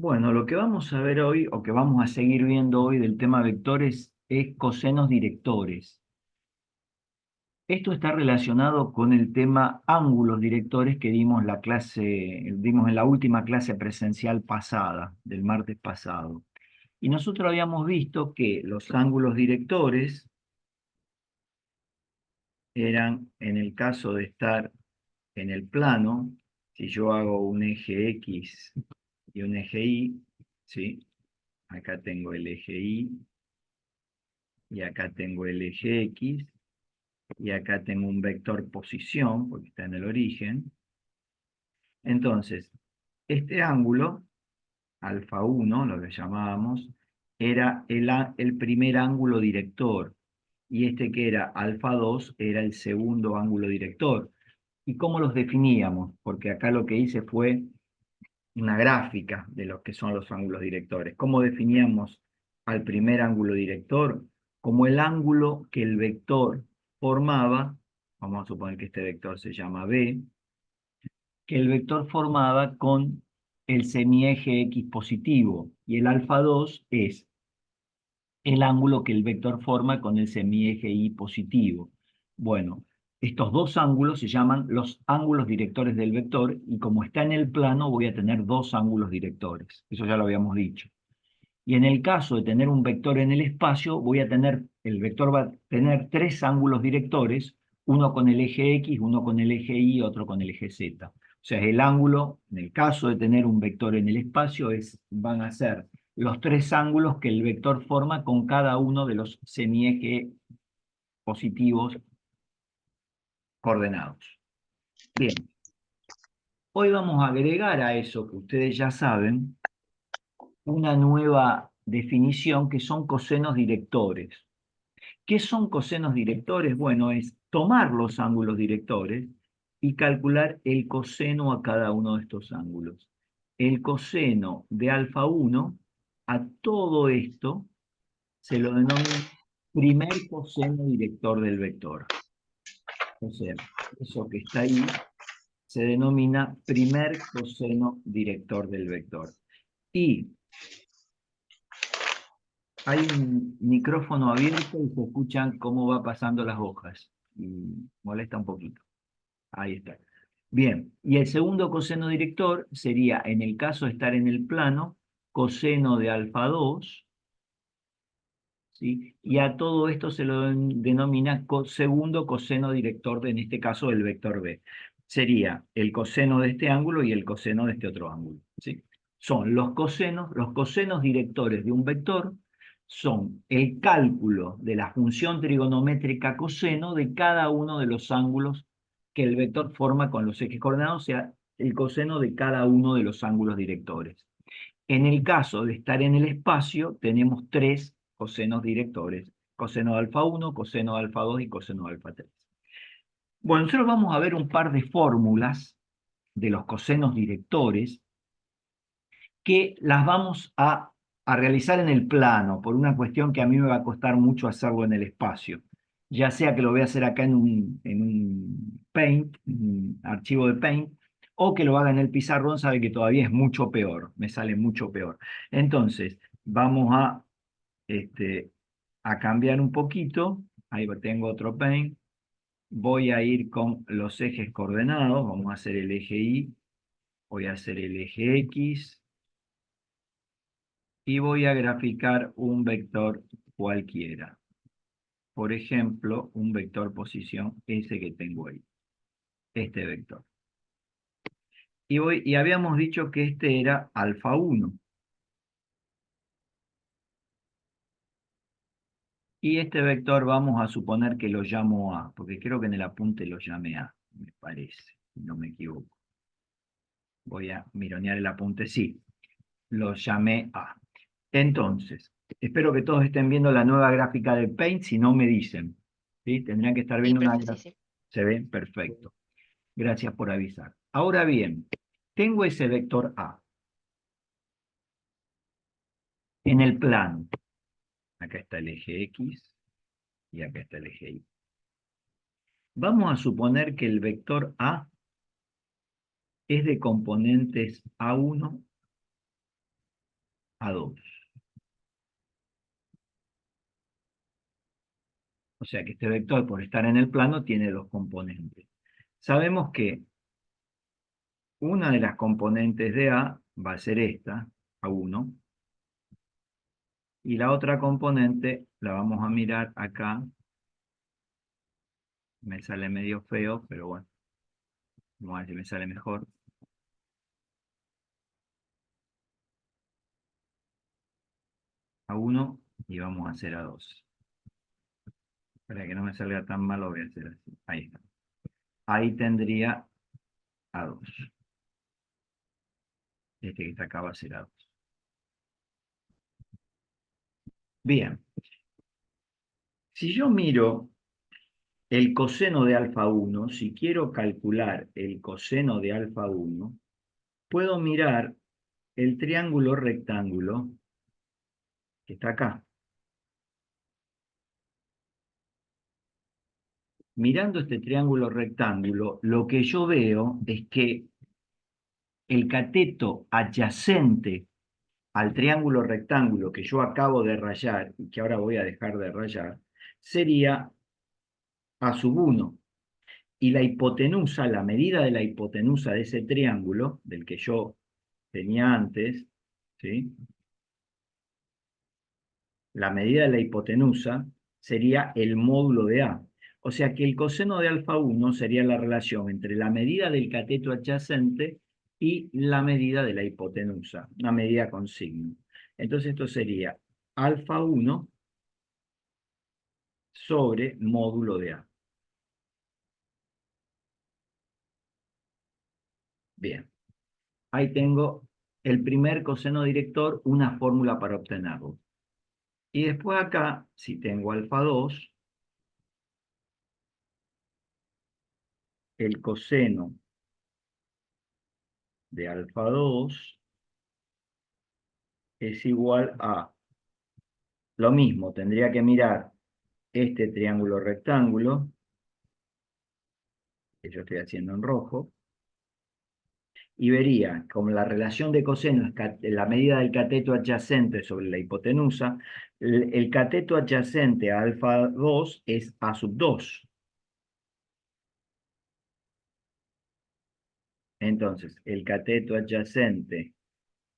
Bueno, lo que vamos a ver hoy, o que vamos a seguir viendo hoy del tema vectores, es cosenos directores. Esto está relacionado con el tema ángulos directores que dimos en la última clase presencial pasada, del martes pasado. Y nosotros habíamos visto que los ángulos directores eran, en el caso de estar en el plano, si yo hago un eje X y un eje Y, ¿sí? Acá tengo el eje Y y acá tengo el eje X, y acá tengo un vector posición, porque está en el origen. Entonces, este ángulo, alfa 1, lo que llamábamos, era el primer ángulo director, y este que era alfa 2 era el segundo ángulo director. ¿Y cómo los definíamos? Porque acá lo que hice fue una gráfica de lo que son los ángulos directores. ¿Cómo definíamos al primer ángulo director? Como el ángulo que el vector formaba, vamos a suponer que este vector se llama B, que el vector formaba con el semieje X positivo, y el alfa 2 es el ángulo que el vector forma con el semieje Y positivo. Bueno, estos dos ángulos se llaman los ángulos directores del vector, y como está en el plano voy a tener dos ángulos directores. Eso ya lo habíamos dicho. Y en el caso de tener un vector en el espacio, el vector va a tener tres ángulos directores, uno con el eje X, uno con el eje Y, otro con el eje Z. O sea, el ángulo, en el caso de tener un vector en el espacio, van a ser los tres ángulos que el vector forma con cada uno de los semiejes positivos coordenados. Bien, hoy vamos a agregar a eso que ustedes ya saben una nueva definición que son cosenos directores. ¿Qué son cosenos directores? Bueno, es tomar los ángulos directores y calcular el coseno a cada uno de estos ángulos. El coseno de alfa 1 a todo esto se lo denomina primer coseno director del vector. O sea, eso que está ahí se denomina primer coseno director del vector. Y hay un micrófono abierto y se escuchan cómo va pasando las hojas. Y molesta un poquito. Ahí está. Bien, y el segundo coseno director sería, en el caso de estar en el plano, coseno de alfa 2, ¿sí? Y a todo esto se lo denomina segundo coseno director, en este caso del vector B. Sería el coseno de este ángulo y el coseno de este otro ángulo, ¿sí? Son los cosenos directores de un vector son el cálculo de la función trigonométrica coseno de cada uno de los ángulos que el vector forma con los ejes coordenados, o sea, el coseno de cada uno de los ángulos directores. En el caso de estar en el espacio, tenemos tres cosenos directores: coseno de alfa 1, coseno de alfa 2 y coseno de alfa 3. Bueno, nosotros vamos a ver un par de fórmulas de los cosenos directores que las vamos a realizar en el plano, por una cuestión que a mí me va a costar mucho hacerlo en el espacio. Ya sea que lo voy a hacer acá en un Paint, un archivo de Paint, o que lo haga en el pizarrón, sabe que todavía es mucho peor, me sale mucho peor. Entonces, vamos este, a cambiar un poquito. Ahí tengo otro Paint. Voy a ir con los ejes coordenados. Vamos a hacer el eje Y, voy a hacer el eje X, y voy a graficar un vector cualquiera. Por ejemplo, un vector posición, ese que tengo ahí, este vector. Y habíamos dicho que este era alfa 1. Y este vector vamos a suponer que lo llamo A, porque creo que en el apunte lo llame A, me parece, si no me equivoco. Voy a mironear el apunte, sí, lo llamé A. Entonces, espero que todos estén viendo la nueva gráfica de Paint, si no me dicen, ¿sí? Tendrían que estar Sí, viendo una profe, sí, gráfica. sí. ¿Se ve? Perfecto. Gracias por avisar. Ahora bien, tengo ese vector A en el plano. Acá está el eje X y acá está el eje Y. Vamos a suponer que el vector A es de componentes A1 A2. O sea que este vector, por estar en el plano, tiene dos componentes. Sabemos que una de las componentes de A va a ser esta, A1, y la otra componente la vamos a mirar acá. Me sale medio feo, pero bueno, vamos a ver si me sale mejor. A1 y vamos a hacer A2. Para que no me salga tan mal, lo voy a hacer así. Ahí está. Ahí tendría A2. Este que está acá va a ser A2. Bien. Si yo miro el coseno de alfa 1, si quiero calcular el coseno de alfa 1, puedo mirar el triángulo rectángulo que está acá. Mirando este triángulo rectángulo, lo que yo veo es que el cateto adyacente al triángulo rectángulo que yo acabo de rayar, y que ahora voy a dejar de rayar, sería A sub 1. Y la hipotenusa, la medida de la hipotenusa de ese triángulo, del que yo tenía antes, ¿sí? La medida de la hipotenusa sería el módulo de A. O sea que el coseno de alfa 1 sería la relación entre la medida del cateto adyacente y la medida de la hipotenusa, una medida con signo. Entonces esto sería alfa 1 sobre módulo de A. Bien, ahí tengo el primer coseno director, una fórmula para obtenerlo. Y después acá, si tengo alfa 2, el coseno de alfa 2 es igual a lo mismo, tendría que mirar este triángulo rectángulo, que yo estoy haciendo en rojo, y vería como la relación de coseno es la medida del cateto adyacente sobre la hipotenusa, el cateto adyacente a alfa 2 es A sub 2. Entonces, el cateto adyacente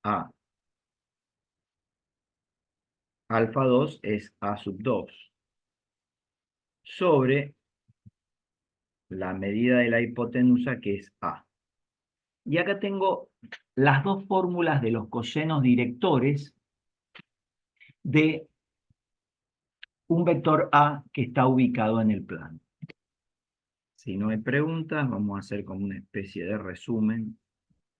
a alfa 2 es A sub 2 sobre la medida de la hipotenusa que es A. Y acá tengo las dos fórmulas de los cosenos directores de un vector A que está ubicado en el plano. Si no hay preguntas, vamos a hacer como una especie de resumen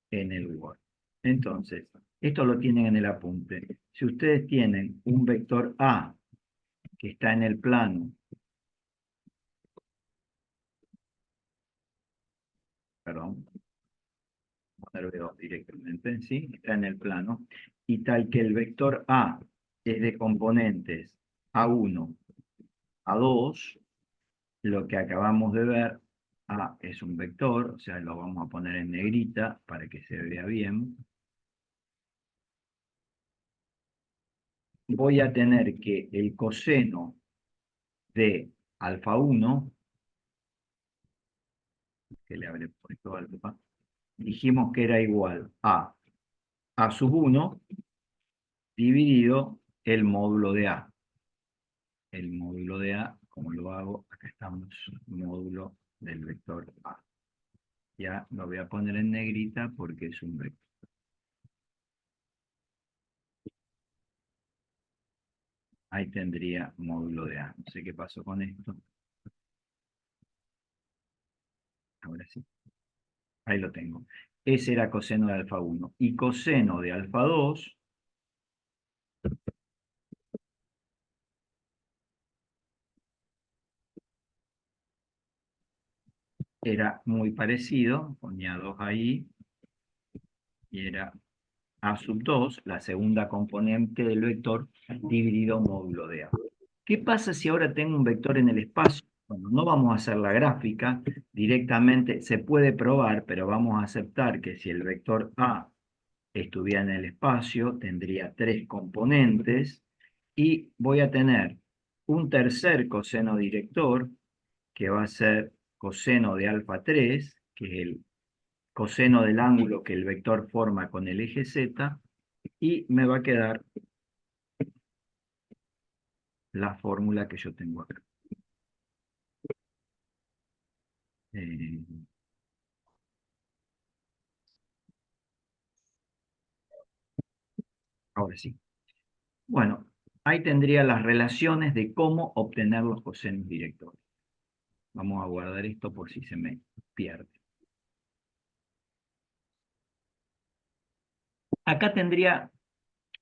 en el Word. Entonces, esto lo tienen en el apunte. Si ustedes tienen un vector A que está en el plano, perdón, poner B2 directamente, ¿sí? Está en el plano, y tal que el vector A es de componentes A1, A2, lo que acabamos de ver, A es un vector, o sea, lo vamos a poner en negrita para que se vea bien. Voy a tener que el coseno de alfa 1, que le habré puesto alfa, dijimos que era igual a sub 1 dividido el módulo de A. El módulo de A, ¿cómo lo hago? Acá estamos, módulo del vector A. Ya lo voy a poner en negrita porque es un vector. Ahí tendría módulo de A. No sé qué pasó con esto. Ahora sí. Ahí lo tengo. Ese era coseno de alfa 1. Y coseno de alfa 2 era muy parecido. Ponía 2 ahí. Y era A sub 2, la segunda componente del vector, dividido módulo de A. ¿Qué pasa si ahora tengo un vector en el espacio? Bueno, no vamos a hacer la gráfica directamente, se puede probar, pero vamos a aceptar que si el vector A estuviera en el espacio, tendría 3 componentes, y voy a tener un tercer coseno director, que va a ser coseno de alfa 3, que es el coseno del ángulo que el vector forma con el eje Z, y me va a quedar la fórmula que yo tengo acá. Eh, Ahora sí. Bueno, ahí tendría las relaciones de cómo obtener los cosenos directores. Vamos a guardar esto por si se me pierde. Acá tendría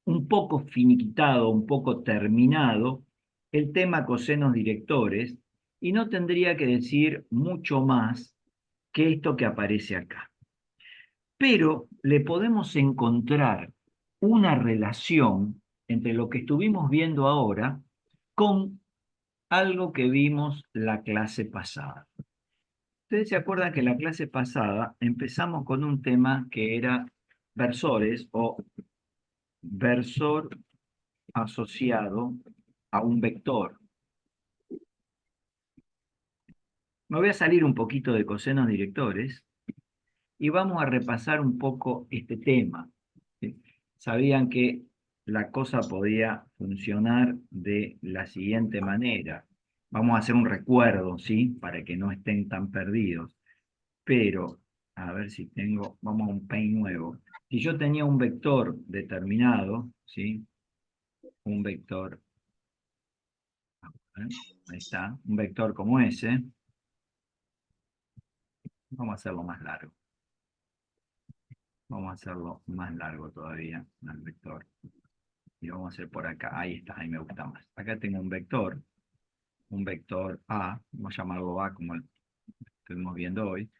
un poco finiquitado, un poco terminado el tema cosenos directores, y no tendría que decir mucho más que esto que aparece acá. Pero le podemos encontrar una relación entre lo que estuvimos viendo ahora con algo que vimos la clase pasada. Ustedes se acuerdan que la clase pasada empezamos con un tema que era versores o versor asociado a un vector. Me voy a salir un poquito de cosenos directores y vamos a repasar un poco este tema. ¿Sí? Sabían que la cosa podía funcionar de la siguiente manera. Vamos a hacer un recuerdo, ¿sí? Para que no estén tan perdidos. Pero, a ver si tengo, vamos a un paint nuevo. Si yo tenía un vector determinado, ¿sí? Un vector, ahí está, un vector como ese, vamos a hacerlo más largo. Vamos a hacerlo más largo todavía, al vector. Y vamos a hacer por acá. Ahí está, ahí me gusta más. Acá tengo un vector A, vamos a llamarlo A como el que estuvimos viendo hoy.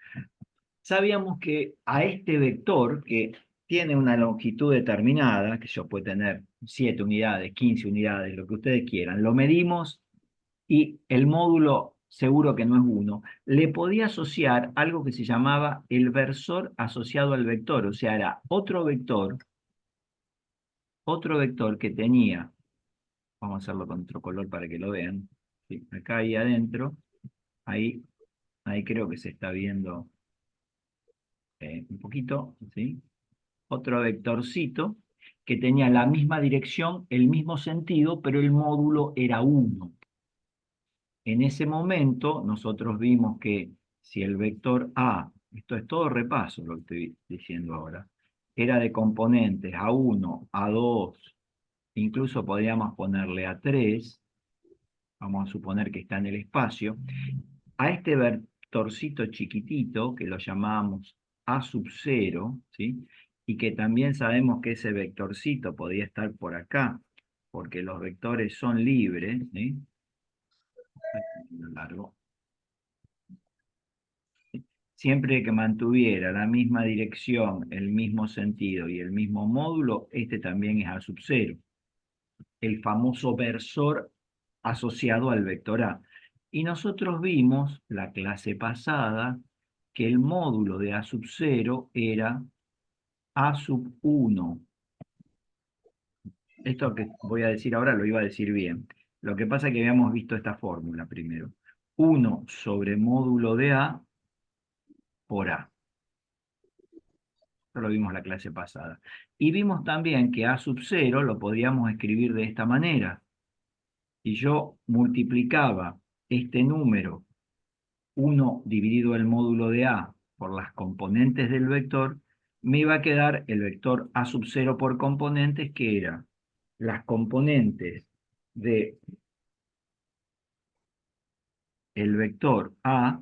Sabíamos que a este vector, que tiene una longitud determinada, que yo puede tener 7 unidades, 15 unidades, lo que ustedes quieran, lo medimos y el módulo seguro que no es 1, le podía asociar algo que se llamaba el versor asociado al vector, o sea, era otro vector que tenía, vamos a hacerlo con otro color para que lo vean, ¿sí? Acá ahí adentro, ahí, ahí creo que se está viendo un poquito, ¿sí? Otro vectorcito que tenía la misma dirección, el mismo sentido, pero el módulo era 1. En ese momento nosotros vimos que si el vector A, esto es todo repaso lo que estoy diciendo ahora, era de componentes A1, A2, incluso podríamos ponerle A3, vamos a suponer que está en el espacio, a este vectorcito chiquitito, que lo llamamos A sub 0, ¿sí? Y que también sabemos que ese vectorcito podía estar por acá, porque los vectores son libres, ¿sí? Largo. Siempre que mantuviera la misma dirección, el mismo sentido y el mismo módulo, este también es A sub 0, el famoso versor asociado al vector A. Y nosotros vimos la clase pasada que el módulo de A sub 0 era A sub 1. Esto que voy a decir ahora lo iba a decir bien. Lo que pasa es que habíamos visto esta fórmula primero. 1 sobre módulo de A por A. Esto lo vimos la clase pasada. Y vimos también que A sub 0 lo podíamos escribir de esta manera. Si yo multiplicaba este número 1 dividido el módulo de A por las componentes del vector, me iba a quedar el vector A sub 0 por componentes, que era las componentes de el vector A,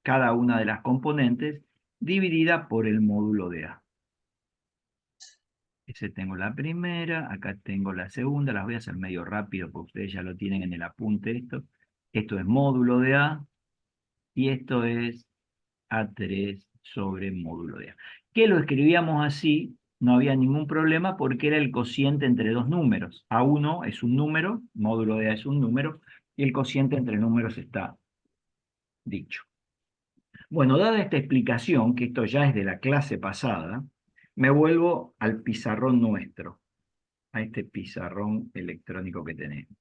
cada una de las componentes, dividida por el módulo de A. Ese tengo la primera, acá tengo la segunda, las voy a hacer medio rápido porque ustedes ya lo tienen en el apunte esto. Esto es módulo de A y esto es A3 sobre módulo de A. Que lo escribíamos así, no había ningún problema porque era el cociente entre dos números. A1 es un número, módulo de A es un número, y el cociente entre números está dicho. Bueno, dada esta explicación, que esto ya es de la clase pasada, Me vuelvo al pizarrón nuestro, a este pizarrón electrónico que tenemos.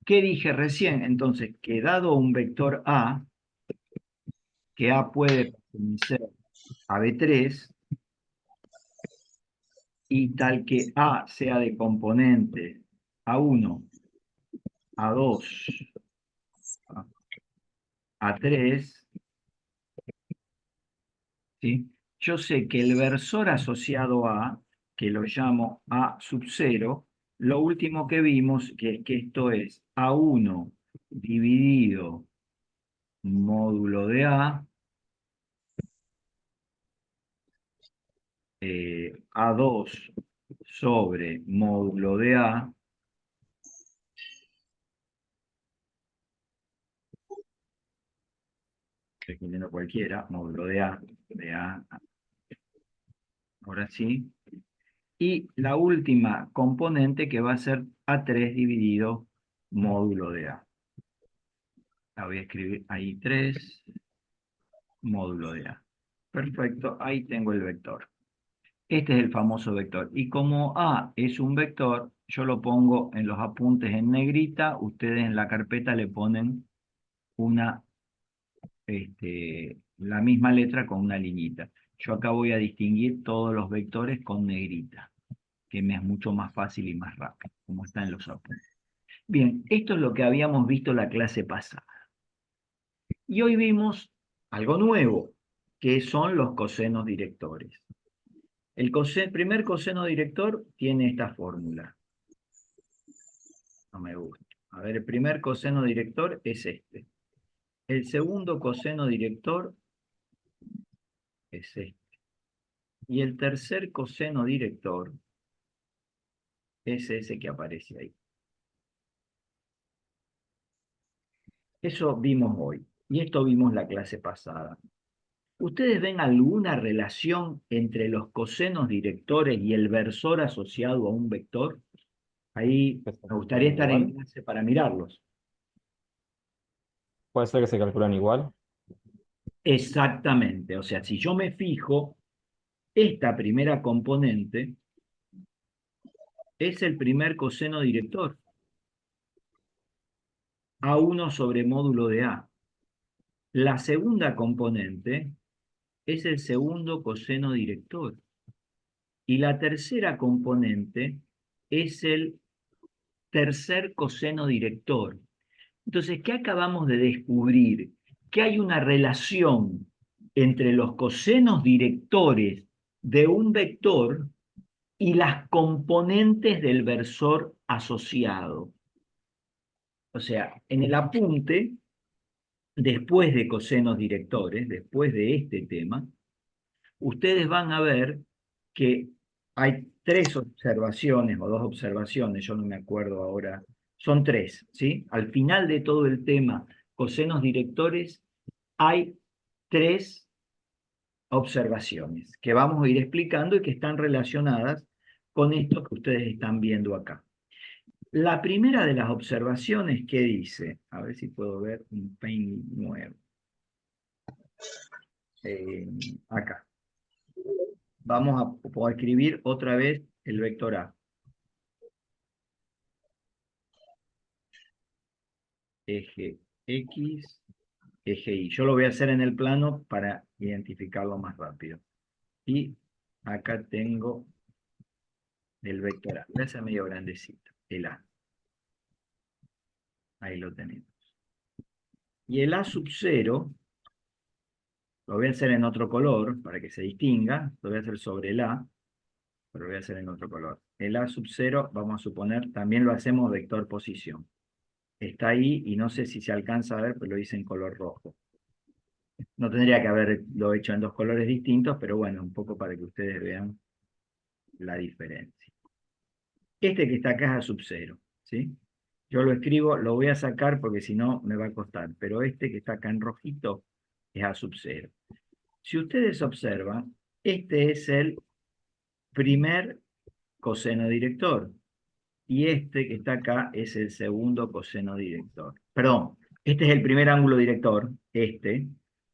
¿Qué dije recién? Entonces, que dado un vector A, que A puede pertenecer a B3, y tal que A sea de componente A1, A2, A3, ¿sí? Yo sé que el versor asociado a, que lo llamo A sub 0, lo último que vimos, que es que esto es A1 dividido módulo de A, A2 sobre módulo de A, estoy escribiendo cualquiera, módulo de A, ahora sí, y la última componente que va a ser A3 dividido módulo de A. La voy a escribir ahí 3 módulo de A. Perfecto, ahí tengo el vector. Este es el famoso vector. Y como A es un vector, yo lo pongo en los apuntes en negrita, ustedes en la carpeta le ponen una, la misma letra con una liñita. Yo acá voy a distinguir todos los vectores con negrita, que me es mucho más fácil y más rápido, como está en los apuntes. Bien, esto es lo que habíamos visto la clase pasada. Y hoy vimos algo nuevo, que son los cosenos directores. El primer coseno director tiene esta fórmula. No me gusta. A ver, el primer coseno director es este. El segundo coseno director es este. Y el tercer coseno director es ese que aparece ahí. Eso vimos hoy. Y esto vimos la clase pasada. ¿Ustedes ven alguna relación entre los cosenos directores y el versor asociado a un vector? Ahí Que se me gustaría calculan estar en igual. clase para mirarlos. Puede ser que se calculan igual. Exactamente. O sea, si yo me fijo, esta primera componente es el primer coseno director, A1 sobre módulo de A. La segunda componente es el segundo coseno director. Y la tercera componente es el tercer coseno director. Entonces, ¿qué acabamos de descubrir? Que hay una relación entre los cosenos directores de un vector y las componentes del versor asociado. O sea, en el apunte, después de cosenos directores, después de este tema, ustedes van a ver que hay tres observaciones o dos observaciones, yo no me acuerdo ahora, son tres, ¿sí? Al final de todo el tema cosenos directores hay tres observaciones que vamos a ir explicando y que están relacionadas con esto que ustedes están viendo acá. La primera de las observaciones que dice, a ver si puedo ver un paint nuevo, eh, acá. Vamos a escribir otra vez el vector A. Eje X, eje Y. Yo lo voy a hacer en el plano para identificarlo más rápido. Y acá tengo el vector A. Voy a hacer medio grandecito, el A. Ahí lo tenemos. Y el A sub 0, lo voy a hacer en otro color para que se distinga. Lo voy a hacer sobre el A, pero lo voy a hacer en otro color. El A sub 0, vamos a suponer, también lo hacemos vector posición. Está ahí y no sé si se alcanza a ver, pero lo hice en color rojo. No tendría que haberlo hecho en dos colores distintos, pero bueno, un poco para que ustedes vean la diferencia. Este que está acá es A sub 0, ¿sí? Yo lo escribo, lo voy a sacar porque si no me va a costar, pero este que está acá en rojito es A sub 0. Si ustedes observan, este es el primer coseno director y este que está acá es el segundo coseno director. Perdón, este es el primer ángulo director, este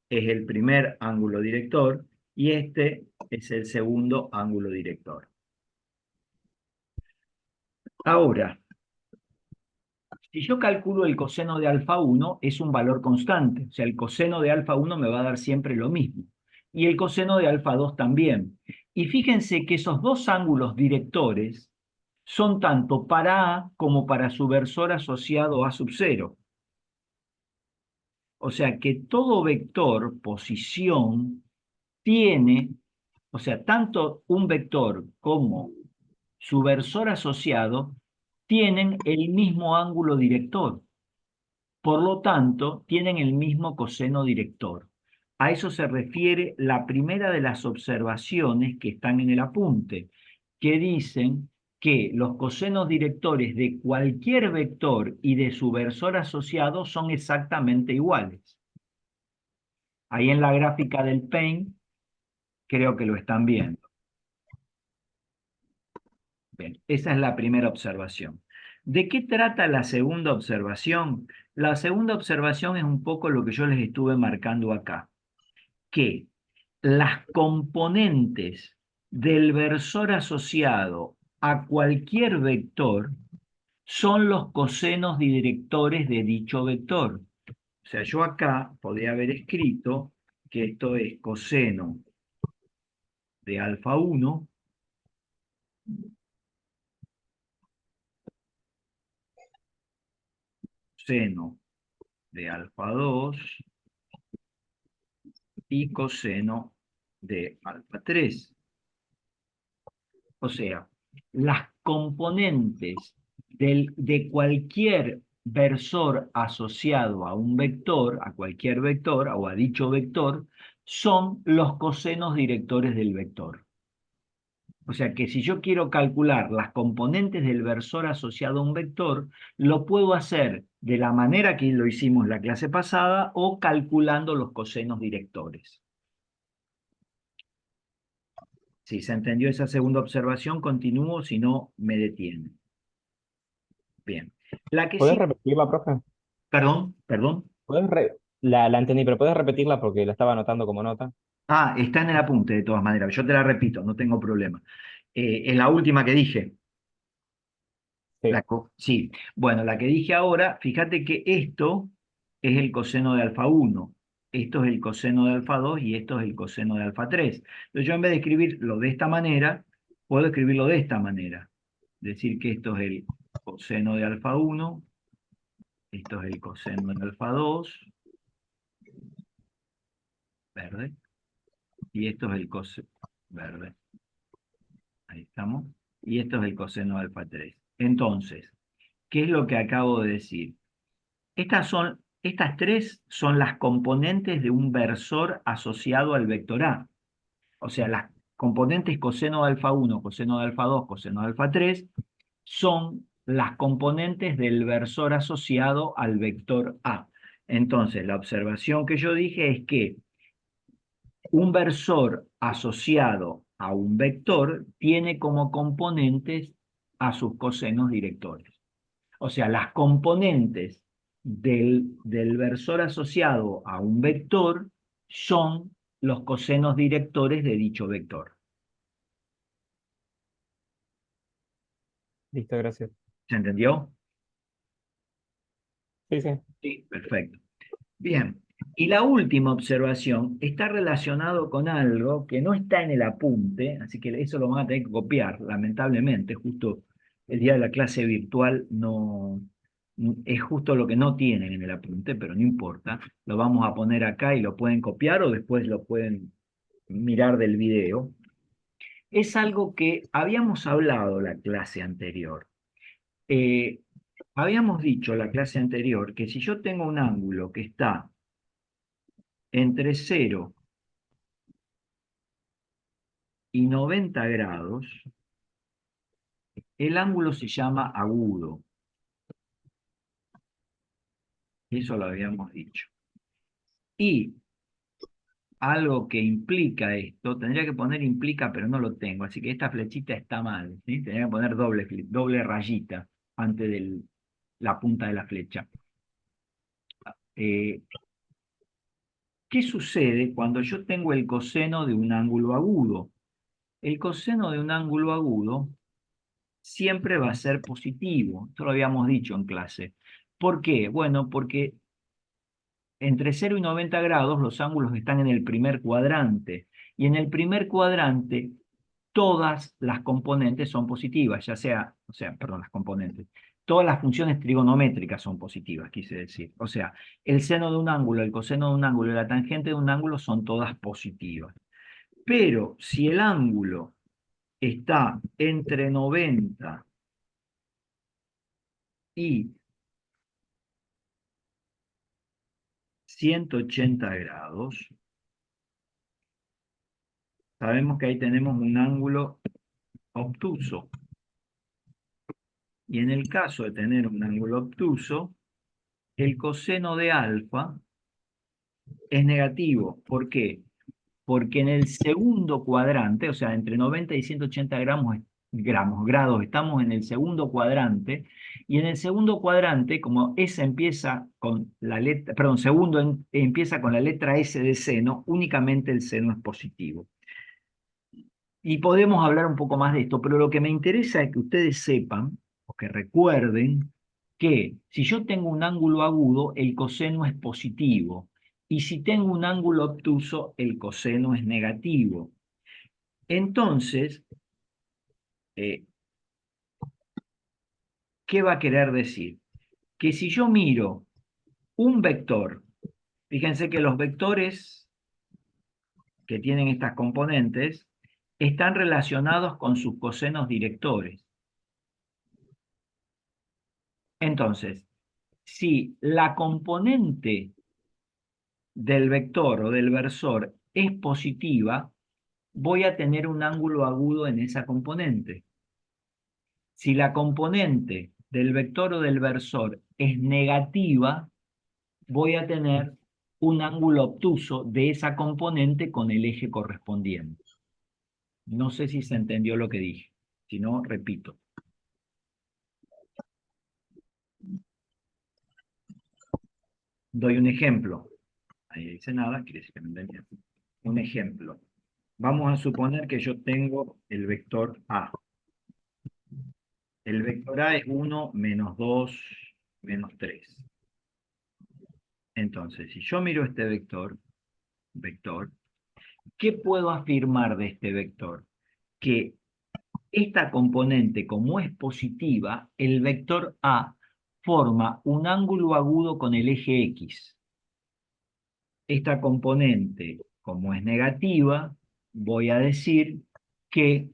es el primer ángulo director y este es el segundo ángulo director. Ahora, si yo calculo el coseno de alfa 1, es un valor constante. O sea, el coseno de alfa 1 me va a dar siempre lo mismo. Y el coseno de alfa 2 también. Y fíjense que esos dos ángulos directores son tanto para A como para su versor asociado A sub 0. O sea que todo vector, posición, tiene, o sea, tanto un vector como su versor asociado tienen el mismo ángulo director. Por lo tanto, tienen el mismo coseno director. A eso se refiere la primera de las observaciones que están en el apunte, que dicen que los cosenos directores de cualquier vector y de su versor asociado son exactamente iguales. Ahí en la gráfica del Paint creo que lo están viendo. Bien, esa es la primera observación. ¿De qué trata la segunda observación? La segunda observación es un poco lo que yo les estuve marcando acá, que las componentes del versor asociado a cualquier vector son los cosenos directores de dicho vector. O sea, yo acá podría haber escrito que esto es coseno de alfa 1 seno de alfa 2 y coseno de alfa 3. O sea, las componentes de cualquier versor asociado a un vector, a cualquier vector o a dicho vector, son los cosenos directores del vector. O sea que si yo quiero calcular las componentes del versor asociado a un vector, lo puedo hacer de la manera que lo hicimos la clase pasada o calculando los cosenos directores. Si se entendió esa segunda observación, continúo, si no, me detiene. Bien. La que ¿Puedes sí, repetirla, profe? perdón. La entendí, pero puedes repetirla porque la estaba anotando como nota. Ah, está en el apunte de todas maneras. Yo te la repito, no tengo problema. En la última que dije, Sí, sí, bueno, la que dije ahora, fíjate que esto es el coseno de alfa 1, esto es el coseno de alfa 2 y esto es el coseno de alfa 3. Entonces yo en vez de escribirlo de esta manera, puedo escribirlo de esta manera. Decir que esto es el coseno de alfa 1, esto es el coseno de alfa 2, verde, y esto es el coseno verde. Ahí estamos. Y esto es el coseno de alfa 3. Entonces, ¿qué es lo que acabo de decir? Estas tres son las componentes de un versor asociado al vector A. O sea, las componentes coseno de alfa 1, coseno de alfa 2, coseno de alfa 3 son las componentes del versor asociado al vector A. Entonces, la observación que yo dije es que un versor asociado a un vector tiene como componentes a sus cosenos directores. O sea, las componentes del versor asociado a un vector son los cosenos directores de dicho vector. listo, gracias. ¿Se entendió? Sí, sí. Sí, perfecto. Bien, y la última observación está relacionado con algo que no está en el apunte, así que eso lo van a tener que copiar, lamentablemente, justo el día de la clase virtual no es justo lo que no tienen en el apunte, pero no importa, lo vamos a poner acá y lo pueden copiar o después lo pueden mirar del video. Es algo que habíamos hablado la clase anterior. Eh, Habíamos dicho la clase anterior que si yo tengo un ángulo que está entre 0 y 90 grados, el ángulo se llama agudo. Eso lo habíamos dicho. Y algo que implica esto, tendría que poner implica, pero no lo tengo, así que esta flechita está mal, ¿sí? Tendría que poner doble rayita antes de la punta de la flecha. Eh, ¿Qué sucede cuando yo tengo el coseno de un ángulo agudo? El coseno de un ángulo agudo siempre va a ser positivo. Esto lo habíamos dicho en clase. ¿Por qué? Bueno, porque entre 0 y 90 grados los ángulos están en el primer cuadrante. Y en el primer cuadrante todas las componentes son positivas, perdón, las componentes. Todas las funciones trigonométricas son positivas, quise decir. O sea, el seno de un ángulo, el coseno de un ángulo y la tangente de un ángulo son todas positivas. Pero si el ángulo está entre 90 y 180 grados, sabemos que ahí tenemos un ángulo obtuso. Y en el caso de tener un ángulo obtuso, el coseno de alfa es negativo. ¿Por qué? Porque en el segundo cuadrante, o sea, entre 90 y 180 grados, estamos en el segundo cuadrante, y en el segundo cuadrante, como S empieza con la letra, perdón, empieza con la letra S de seno, únicamente el seno es positivo. Y podemos hablar un poco más de esto, pero lo que me interesa es que ustedes sepan, o que recuerden, que si yo tengo un ángulo agudo, el coseno es positivo, y si tengo un ángulo obtuso, el coseno es negativo. Entonces, eh, ¿qué va a querer decir? Que si yo miro un vector, fíjense que los vectores que tienen estas componentes están relacionados con sus cosenos directores. Entonces, si la componente del vector o del versor es positiva, voy a tener un ángulo agudo en esa componente. Si la componente del vector o del versor es negativa, voy a tener un ángulo obtuso de esa componente con el eje correspondiente. No sé si se entendió lo que dije. Si no, repito. Doy un ejemplo. Ahí dice nada, quiere decir que no entendieron. Un ejemplo. Vamos a suponer que yo tengo el vector A. El vector A es 1, menos 2, menos 3. Entonces, si yo miro este vector, ¿qué puedo afirmar de este vector? Que esta componente, como es positiva, el vector A forma un ángulo agudo con el eje X. Esta componente, como es negativa, voy a decir que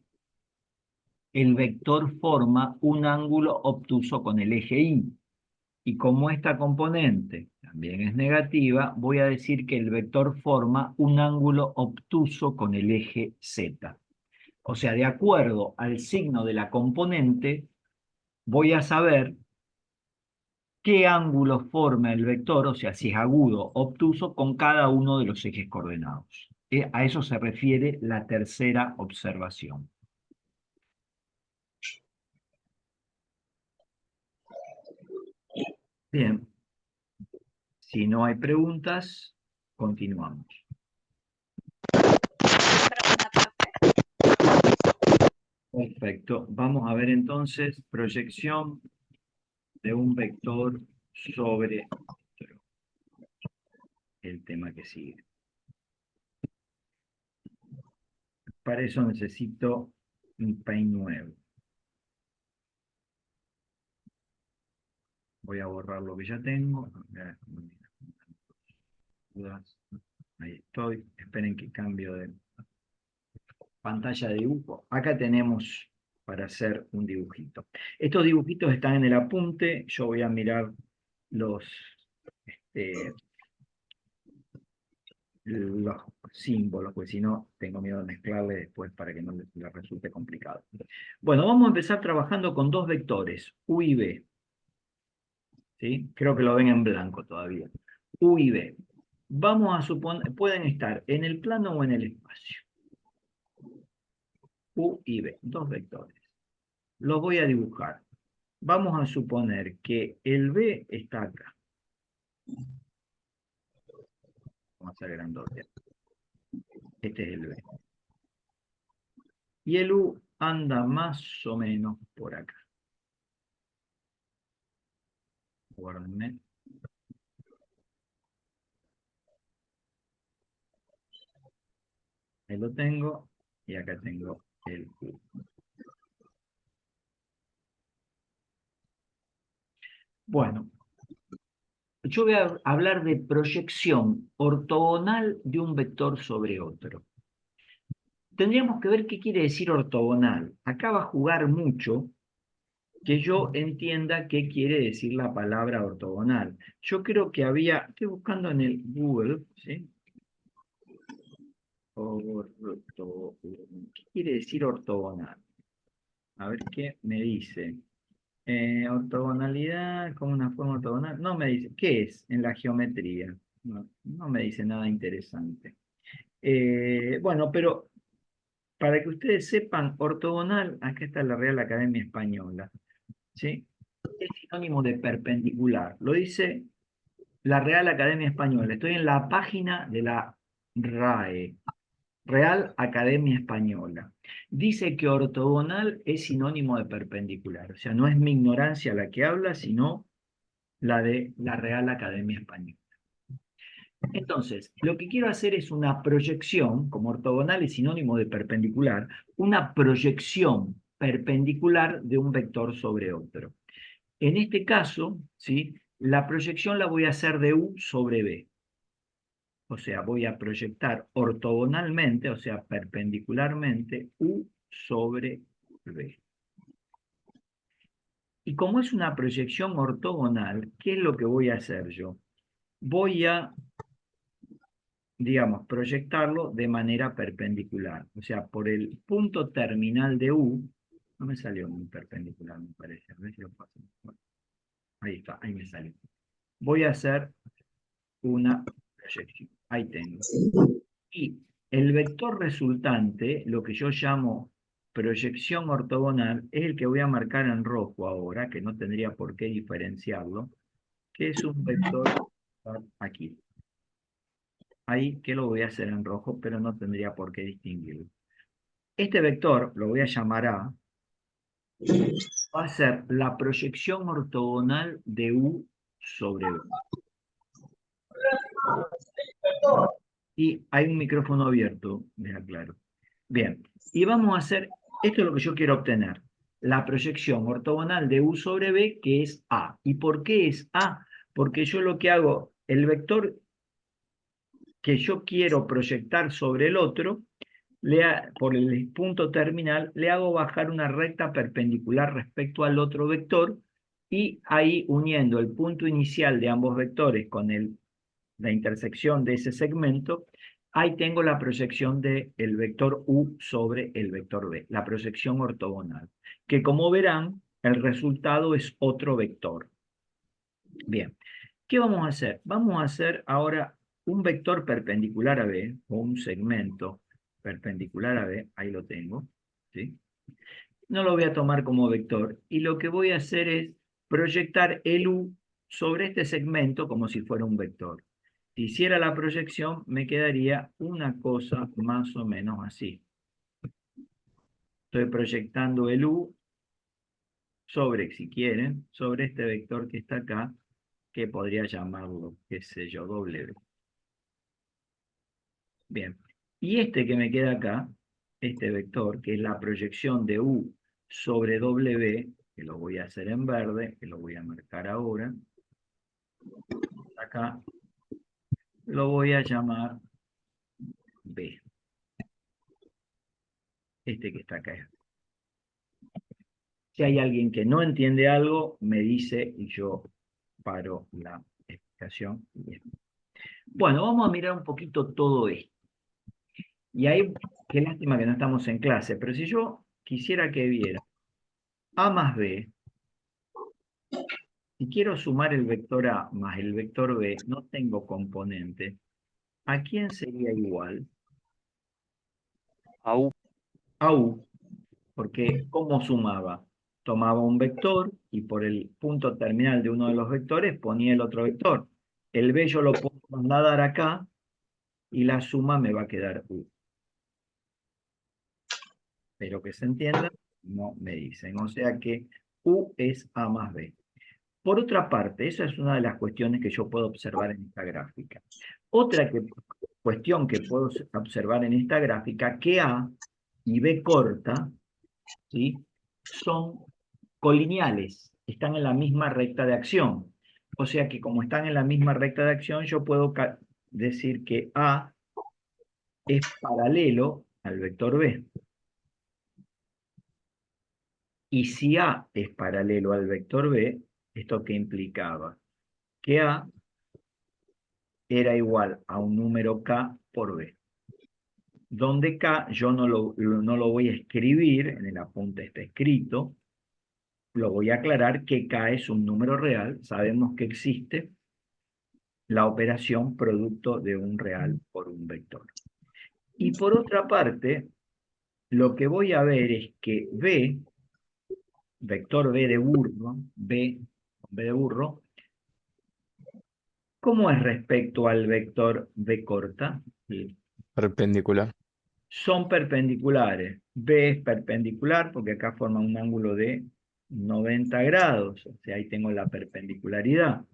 el vector forma un ángulo obtuso con el eje Y. Y como esta componente también es negativa, voy a decir que el vector forma un ángulo obtuso con el eje Z. O sea, de acuerdo al signo de la componente, voy a saber qué ángulo forma el vector, o sea, si es agudo o obtuso, con cada uno de los ejes coordenados. A eso se refiere la tercera observación. Bien, si no hay preguntas, continuamos. Perfecto. Vamos a ver entonces proyección de un vector sobre otro. El tema que sigue. Para eso necesito un paint nuevo. Voy a borrar lo que ya tengo. Ahí estoy. Esperen que cambio de pantalla de dibujo. Acá tenemos para hacer un dibujito. Estos dibujitos están en el apunte. Yo voy a mirar los símbolos, pues si no, tengo miedo de mezclarle después para que no les resulte complicado. Bueno, vamos a empezar trabajando con dos vectores, U y B. ¿Sí? Creo que lo ven en blanco todavía. U y B. Vamos a suponer, pueden estar en el plano o en el espacio. U y B, dos vectores. Los voy a dibujar. Vamos a suponer que el B está acá. Vamos a hacer grandote. Este es el B. Y el U anda más o menos por acá. Guárdenme. Ahí lo tengo. Y acá tengo el U. Bueno, yo voy a hablar de proyección ortogonal de un vector sobre otro. Tendríamos que ver qué quiere decir ortogonal. Acá va a jugar mucho que yo entienda qué quiere decir la palabra ortogonal. Yo creo que estoy buscando en el Google, ¿sí? ¿Qué quiere decir ortogonal? A ver qué me dice. Ortogonalidad, como una forma ortogonal. No me dice. ¿Qué es en la geometría? No me dice nada interesante. Bueno, pero para que ustedes sepan, ortogonal, acá está la Real Academia Española, ¿sí? Es sinónimo de perpendicular. Lo dice la Real Academia Española. Estoy en la página de la RAE, Real Academia Española. Dice que ortogonal es sinónimo de perpendicular. O sea, no es mi ignorancia la que habla, sino la de la Real Academia Española. Entonces, lo que quiero hacer es una proyección, como ortogonal es sinónimo de perpendicular, una proyección perpendicular de un vector sobre otro. En este caso, ¿sí? La proyección la voy a hacer de U sobre B. O sea, voy a proyectar ortogonalmente, o sea, perpendicularmente, U sobre B. Y como es una proyección ortogonal, ¿qué es lo que voy a hacer yo? Voy a, digamos, proyectarlo de manera perpendicular. O sea, por el punto terminal de U, no me salió muy perpendicular, me parece. A ver si lo paso. Bueno, ahí está, ahí me salió. Voy a hacer una proyección. Ahí tengo. Y el vector resultante, lo que yo llamo proyección ortogonal, es el que voy a marcar en rojo ahora, que no tendría por qué diferenciarlo, que es un vector aquí. Ahí que lo voy a hacer en rojo, pero no tendría por qué distinguirlo. Este vector, lo voy a llamar A, va a ser la proyección ortogonal de U sobre B. Y hay un micrófono abierto, les aclaro. Bien, y vamos a hacer, esto es lo que yo quiero obtener, la proyección ortogonal de U sobre B, que es A. ¿Y por qué es A? Porque yo lo que hago, el vector que yo quiero proyectar sobre el otro, por el punto terminal, le hago bajar una recta perpendicular respecto al otro vector, y ahí uniendo el punto inicial de ambos vectores con la intersección de ese segmento, ahí tengo la proyección del vector U sobre el vector B, la proyección ortogonal, que como verán, el resultado es otro vector. Bien, ¿qué vamos a hacer? Vamos a hacer ahora un vector perpendicular a B, o un segmento perpendicular a B, ahí lo tengo, ¿sí? No lo voy a tomar como vector, y lo que voy a hacer es proyectar el U sobre este segmento como si fuera un vector. Si hiciera la proyección, me quedaría una cosa más o menos así. Estoy proyectando el U sobre, si quieren, sobre este vector que está acá, que podría llamarlo, qué sé yo, W. Bien. Y este que me queda acá, este vector, que es la proyección de U sobre W, que lo voy a hacer en verde, que lo voy a marcar ahora, acá, lo voy a llamar B. Este que está acá. Si hay alguien que no entiende algo, me dice y yo paro la explicación. Bien. Bueno, vamos a mirar un poquito todo esto. Y ahí, qué lástima que no estamos en clase, pero si yo quisiera que viera A más B, si quiero sumar el vector A más el vector B, no tengo componente, ¿a quién sería igual? A U. A U, porque ¿cómo sumaba? Tomaba un vector y por el punto terminal de uno de los vectores ponía el otro vector. El B yo lo puedo trasladar acá y la suma me va a quedar U. Pero que se entienda, no me dicen. O sea que U es A más B. Por otra parte, esa es una de las cuestiones que yo puedo observar en esta gráfica. Cuestión que puedo observar en esta gráfica, que A y B corta, ¿sí?, son colineales, están en la misma recta de acción. O sea que como están en la misma recta de acción, yo puedo decir que A es paralelo al vector B. Y si A es paralelo al vector B, ¿esto qué implicaba? Que A era igual a un número K por B. Donde K yo no lo voy a escribir, en el apunte está escrito, lo voy a aclarar que K es un número real, sabemos que existe la operación producto de un real por un vector. Y por otra parte, lo que voy a ver es que B, vector B de burro, B de burro, ¿cómo es respecto al vector B corta? Sí. Perpendicular. Son perpendiculares. B es perpendicular porque acá forma un ángulo de 90 grados, o sea, ahí tengo la perpendicularidad.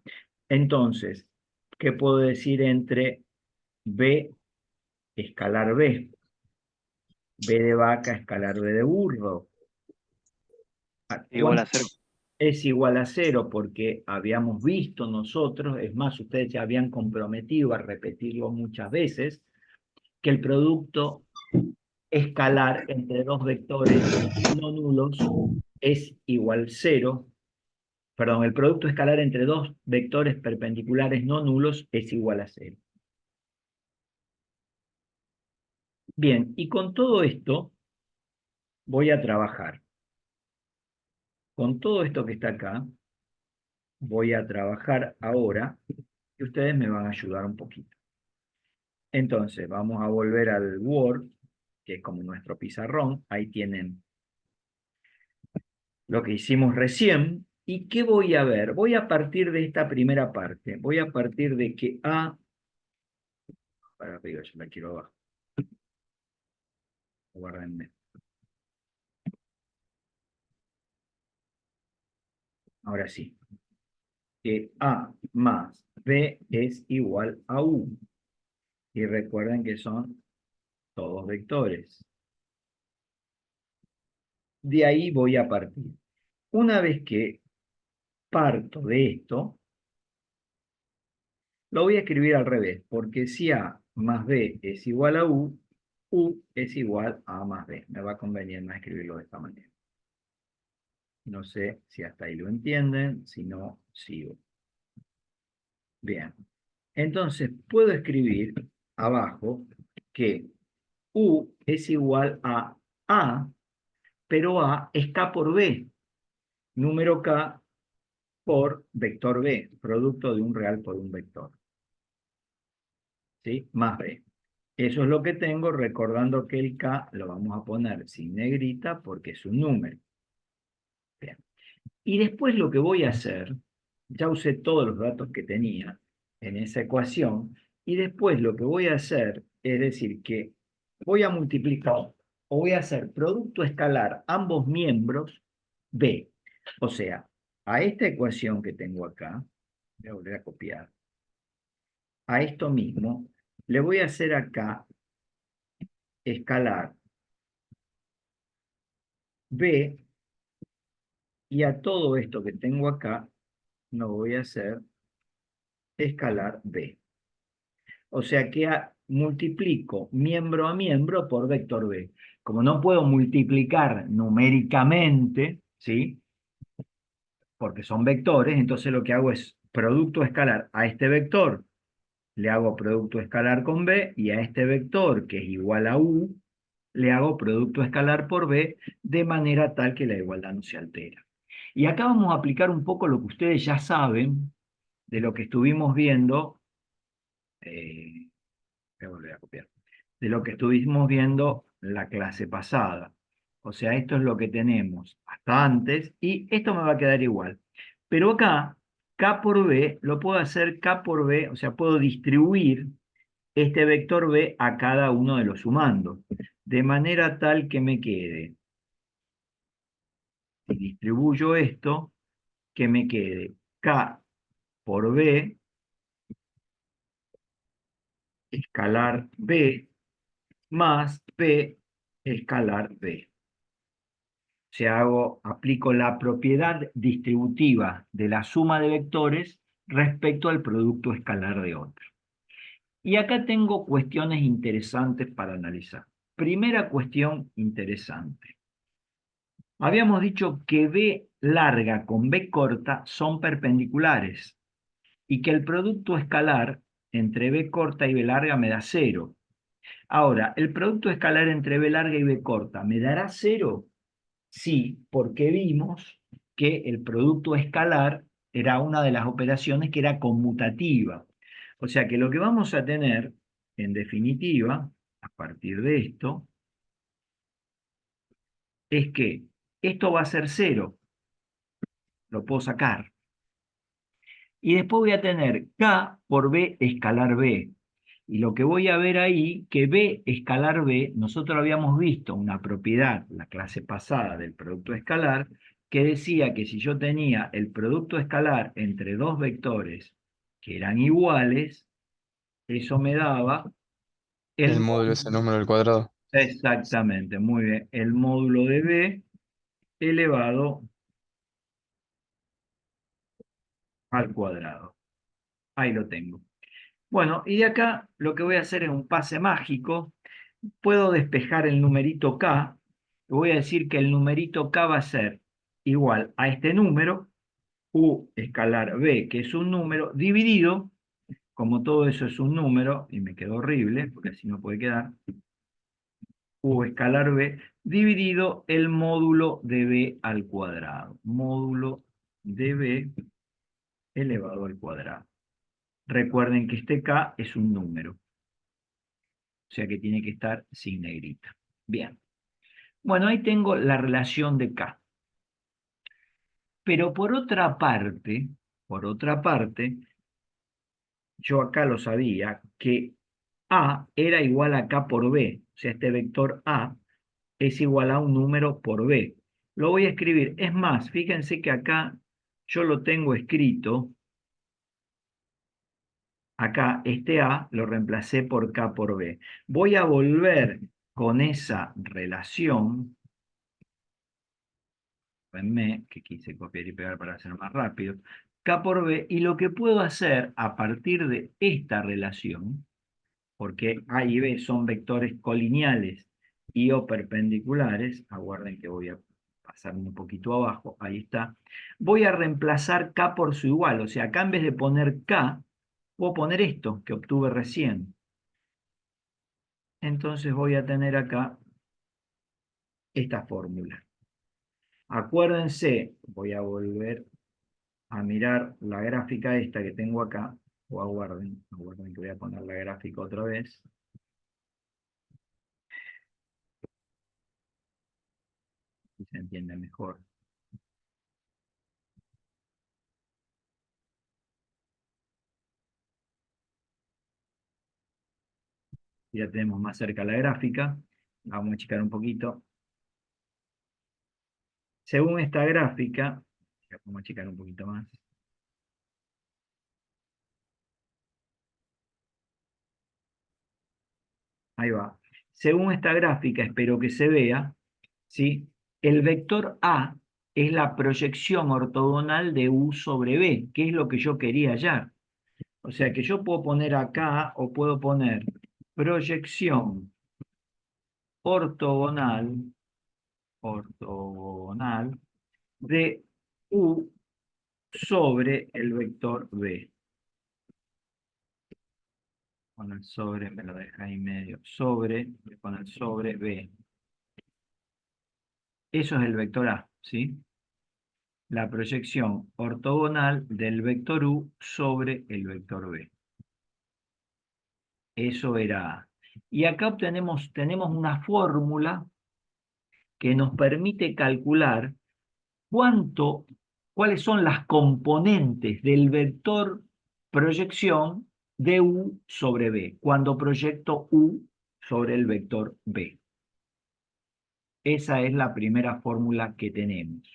Entonces, ¿qué puedo decir entre B escalar B? B de vaca escalar B de burro. Igual a 0. Es igual a cero porque habíamos visto nosotros, es más, ustedes ya habían comprometido a repetirlo muchas veces, que el producto escalar entre dos vectores no nulos es igual cero. Perdón, el producto escalar entre dos vectores perpendiculares no nulos es igual a cero. Bien, y con todo esto voy a trabajar. Con todo esto que está acá, voy a trabajar ahora y ustedes me van a ayudar un poquito. Entonces, vamos a volver al Word, que es como nuestro pizarrón. Ahí tienen lo que hicimos recién. ¿Y qué voy a ver? Voy a partir de esta primera parte. Voy a partir de que A... Para arriba, yo la quiero abajo. Guárdenme. Ahora sí. Que A más B es igual a U. Y recuerden que son todos vectores. De ahí voy a partir. Una vez que parto de esto, lo voy a escribir al revés, porque si A más B es igual a U, U es igual a A más B. Me va a convenir más escribirlo de esta manera. No sé si hasta ahí lo entienden, si no, sigo. Bien. Entonces, puedo escribir abajo que U es igual A, pero A es K por B. Número K por vector B, producto de un real por un vector. ¿Sí? Más B. Eso es lo que tengo, recordando que el K lo vamos a poner sin negrita porque es un número. Bien. Y después lo que voy a hacer, ya usé todos los datos que tenía en esa ecuación, y después lo que voy a hacer es decir que voy a multiplicar o voy a hacer producto escalar ambos miembros B. O sea, a esta ecuación que tengo acá, voy a volver a copiar, a esto mismo, le voy a hacer acá escalar B, y a todo esto que tengo acá, no voy a hacer escalar B. O sea que multiplico miembro a miembro por vector B. Como no puedo multiplicar numéricamente, ¿sí?, porque son vectores, entonces lo que hago es producto escalar a este vector, le hago producto escalar con B, y a este vector, que es igual a U, le hago producto escalar por B, de manera tal que la igualdad no se altera. Y acá vamos a aplicar un poco lo que ustedes ya saben de lo que estuvimos viendo. Voy a volver a copiar. De lo que estuvimos viendo la clase pasada. O sea, esto es lo que tenemos hasta antes, y esto me va a quedar igual. Pero acá, K por B, lo puedo hacer K por B, o sea, puedo distribuir este vector B a cada uno de los sumandos, de manera tal que me quede, si distribuyo esto, que me quede K por B, escalar B, más P escalar B. O sea, aplico la propiedad distributiva de la suma de vectores respecto al producto escalar de otro. Y acá tengo cuestiones interesantes para analizar. Primera cuestión interesante. Habíamos dicho que B larga con B corta son perpendiculares y que el producto escalar entre B corta y B larga me da 0. Ahora, ¿el producto escalar entre B larga y B corta me dará 0? Sí, porque vimos que el producto escalar era una de las operaciones que era conmutativa. O sea que lo que vamos a tener, en definitiva, a partir de esto, es que esto va a ser 0, lo puedo sacar. Y después voy a tener K por B escalar B. Y lo que voy a ver ahí, que B escalar B, nosotros habíamos visto una propiedad, la clase pasada del producto escalar, que decía que si yo tenía el producto escalar entre dos vectores que eran iguales, eso me daba El el módulo es el número al cuadrado. exactamente, muy bien, el módulo de B elevado al cuadrado. Ahí lo tengo. Bueno, y de acá lo que voy a hacer es un pase mágico. Puedo despejar el numerito K. Voy a decir que el numerito K va a ser igual a este número, U escalar B, que es un número, dividido, como todo eso es un número, y me quedó horrible, porque así no puede quedar, U escalar B, dividido el módulo de B al cuadrado. Módulo de B elevado al cuadrado. Recuerden que este K es un número, o sea que tiene que estar sin negrita. Bien. Bueno, ahí tengo la relación de K. Pero por otra parte, yo acá lo sabía, que A era igual a K por B. O sea, este vector A es igual a un número por B. Lo voy a escribir. Es más, fíjense que acá yo lo tengo escrito. Acá este A lo reemplacé por K por B. Voy a volver con esa relación. Discúlpenme, que quise copiar y pegar para hacer más rápido. K por B, y lo que puedo hacer a partir de esta relación, porque A y B son vectores colineales y o perpendiculares, aguarden que voy a pasar un poquito abajo, ahí está, voy a reemplazar K por su igual, o sea, acá en vez de poner K, puedo poner esto que obtuve recién. Entonces voy a tener acá esta fórmula. Acuérdense, voy a volver a mirar la gráfica esta que tengo acá, o aguarden que voy a poner la gráfica otra vez. Si se entiende mejor. Ya tenemos más cerca la gráfica. Vamos a achicar un poquito. Según esta gráfica, vamos a achicar un poquito más. Ahí va. Según esta gráfica, espero que se vea, ¿sí? El vector A es la proyección ortogonal de U sobre B, que es lo que yo quería hallar. O sea que yo puedo poner acá o puedo poner proyección ortogonal de U sobre el vector B. Con el sobre, me lo deja ahí medio, sobre, con el sobre B. Eso es el vector A, ¿sí? La proyección ortogonal del vector U sobre el vector B. Eso era A. Y acá tenemos una fórmula que nos permite calcular cuáles son las componentes del vector proyección de U sobre B, cuando proyecto U sobre el vector B. Esa es la primera fórmula que tenemos.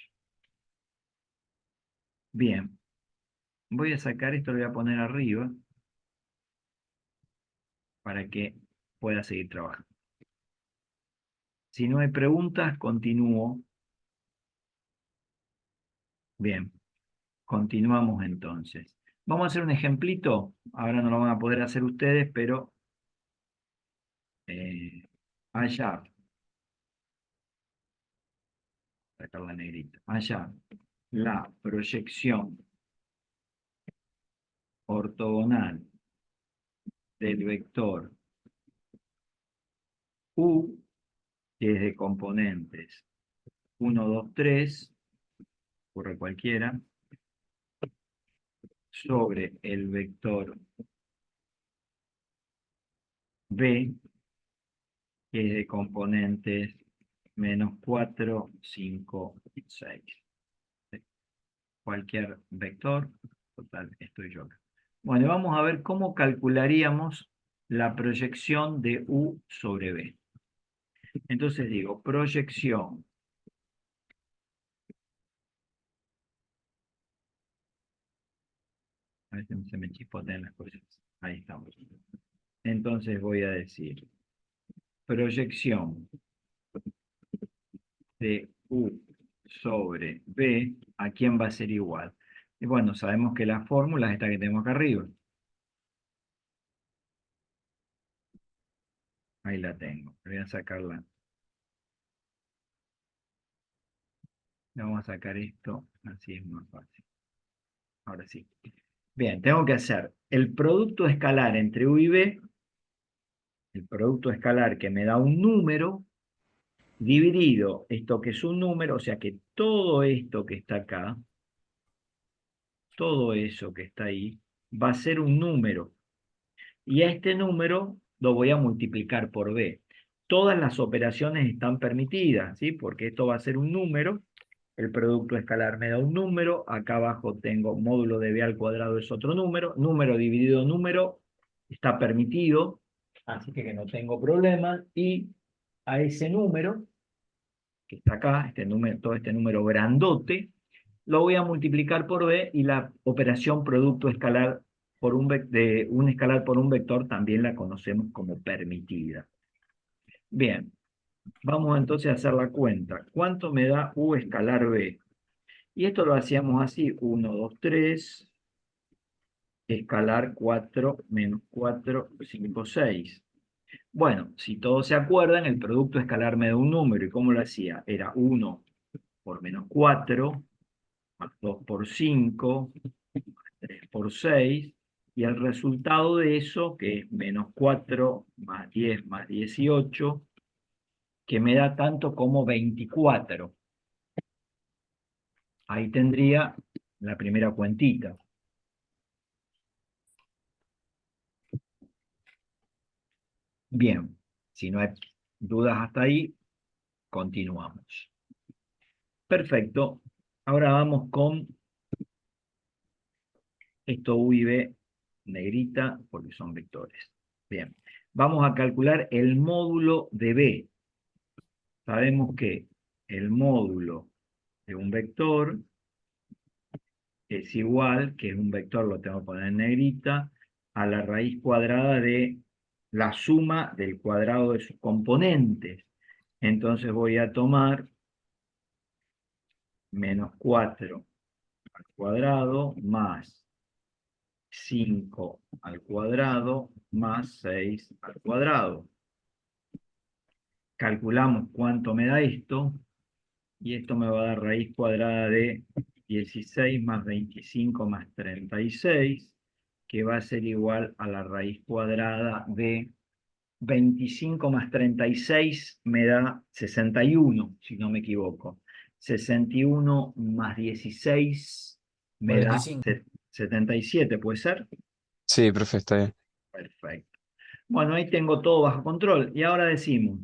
Bien, voy a sacar esto, lo voy a poner arriba para que pueda seguir trabajando. Si no hay preguntas, continúo. Bien, continuamos entonces. Vamos a hacer un ejemplito. Ahora no lo van a poder hacer ustedes, pero allá, sacar la negrita, allá, la proyección ortogonal del vector U, que es de componentes 1, 2, 3, ocurre cualquiera, sobre el vector B, que es de componentes menos 4, 5, 6. Cualquier vector, total, estoy yo acá. Bueno, vamos a ver cómo calcularíamos la proyección de U sobre B. Entonces digo, proyección a ver si se me chispotean las cosas. Ahí estamos. Entonces voy a decir, proyección de U sobre B, ¿a quién va a ser igual? Y bueno, sabemos que la fórmula es esta que tenemos acá arriba. Ahí la tengo. Voy a sacarla. Vamos a sacar esto, así es más fácil. Ahora sí. Bien, tengo que hacer el producto escalar entre U y B, el producto escalar que me da un número, dividido esto que es un número, o sea que todo esto que está acá, todo eso que está ahí, va a ser un número. Y a este número lo voy a multiplicar por B. Todas las operaciones están permitidas, ¿sí? Porque esto va a ser un número, el producto escalar me da un número, acá abajo tengo módulo de B al cuadrado es otro número, número dividido número está permitido, así que no tengo problema, y a ese número, que está acá, este número, todo este número grandote, lo voy a multiplicar por B y la operación producto escalar por de un escalar por un vector también la conocemos como permitida. Bien, vamos entonces a hacer la cuenta. ¿Cuánto me da U escalar B? Y esto lo hacíamos así, 1, 2, 3, escalar 4, menos 4, 5, 6. Bueno, si todos se acuerdan, el producto escalar me da un número. ¿Y cómo lo hacía? Era 1 por menos 4, más 2 por 5, 3 por 6, y el resultado de eso, que es menos 4 más 10 más 18, que me da tanto como 24. Ahí tendría la primera cuentita. Bien, si no hay dudas hasta ahí, continuamos. Perfecto. Ahora vamos con esto U y B negrita, porque son vectores. Bien, vamos a calcular el módulo de B. Sabemos que el módulo de un vector es igual, que es un vector, lo tengo que poner en negrita, a la raíz cuadrada de la suma del cuadrado de sus componentes. Entonces voy a tomar menos 4 al cuadrado más 5 al cuadrado más 6 al cuadrado. Calculamos cuánto me da esto, y esto me va a dar raíz cuadrada de 16 más 25 más 36, que va a ser igual a la raíz cuadrada de 25 más 36 me da 61, si no me equivoco. 61 más 16 me da 45. 77, ¿puede ser? Sí, profe, está bien. Perfecto. Bueno, ahí tengo todo bajo control. Y ahora decimos,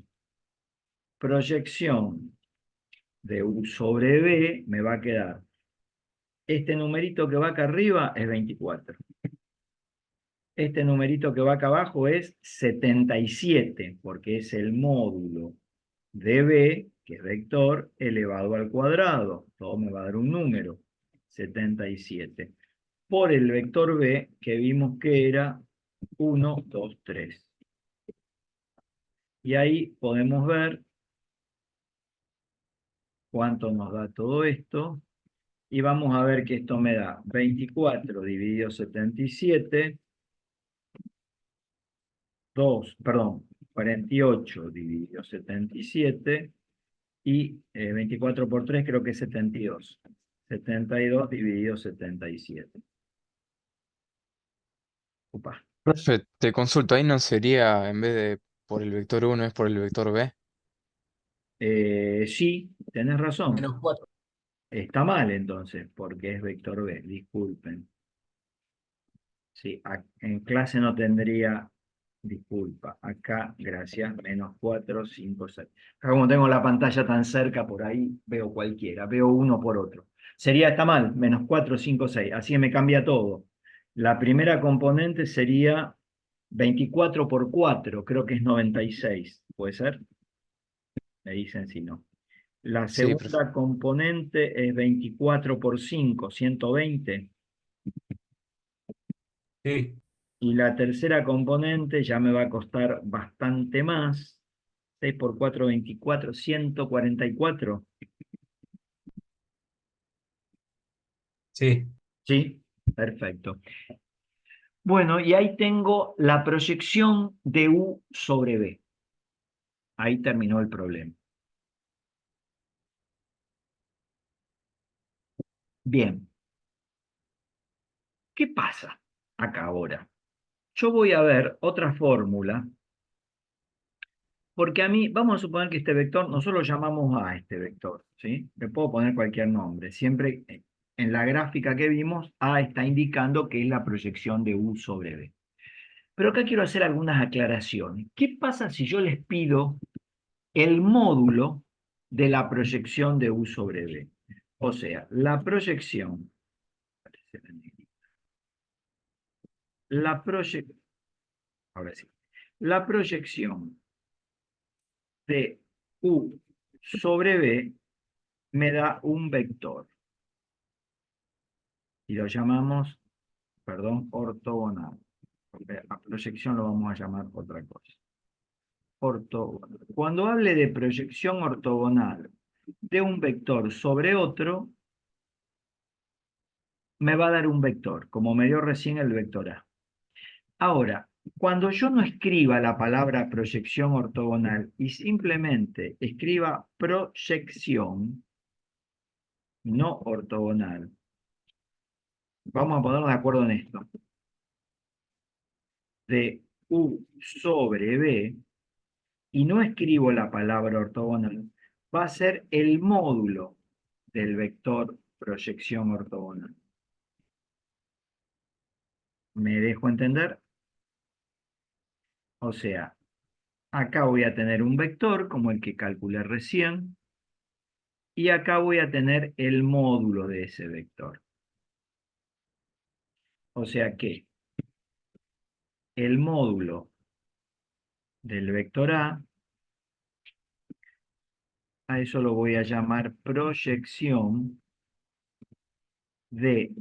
proyección de U sobre B me va a quedar. Este numerito que va acá arriba es 24. Este numerito que va acá abajo es 77, porque es el módulo de b, que es vector, elevado al cuadrado. Todo me va a dar un número, 77. Por el vector b, que vimos que era 1, 2, 3. Y ahí podemos ver cuánto nos da todo esto. Y vamos a ver que esto me da 24 dividido 77, 48 dividido 77, y 24 por 3 creo que es 72. 72 dividido 77. Upa. Profe, te consulto, ahí no sería, en vez de por el vector 1 es por el vector B. Sí, tenés razón. -4. Está mal entonces, porque es vector B, disculpen. Sí, en clase no tendría, disculpa, acá, gracias, -4, 5, 6. Acá como tengo la pantalla tan cerca, por ahí veo cualquiera, veo uno por otro. Sería, está mal, -4, 5, 6, así que me cambia todo. La primera componente sería 24 por 4, creo que es 96, ¿puede ser? Me dicen si no. La Sí, profe. segunda componente es 24 por 5, 120. Sí, Y la tercera componente ya me va a costar bastante más. 6 por 4, 24, 144. sí. ¿Sí? Perfecto. Bueno, y ahí tengo la proyección de U sobre B. Ahí terminó el problema. Bien. ¿Qué pasa acá ahora? Yo voy a ver otra fórmula, porque a mí, vamos a suponer que este vector, nosotros lo llamamos A este vector, ¿sí? Le puedo poner cualquier nombre. Siempre en la gráfica que vimos, A está indicando que es la proyección de U sobre B. Pero acá quiero hacer algunas aclaraciones. ¿Qué pasa si yo les pido el módulo de la proyección de U sobre B? O sea, la proyección, la proyección, ahora sí, la proyección de U sobre B me da un vector y lo llamamos, perdón, ortogonal. Porque a proyección lo vamos a llamar otra cosa. Ortogonal. Cuando hable de proyección ortogonal de un vector sobre otro, me va a dar un vector, como me dio recién el vector A. Ahora, cuando yo no escriba la palabra proyección ortogonal y simplemente escriba proyección, no ortogonal, vamos a ponernos de acuerdo en esto, de U sobre B, y no escribo la palabra ortogonal, va a ser el módulo del vector proyección ortogonal. ¿Me dejo entender? O sea, acá voy a tener un vector como el que calculé recién, y acá voy a tener el módulo de ese vector. O sea que el módulo del vector a eso lo voy a llamar proyección de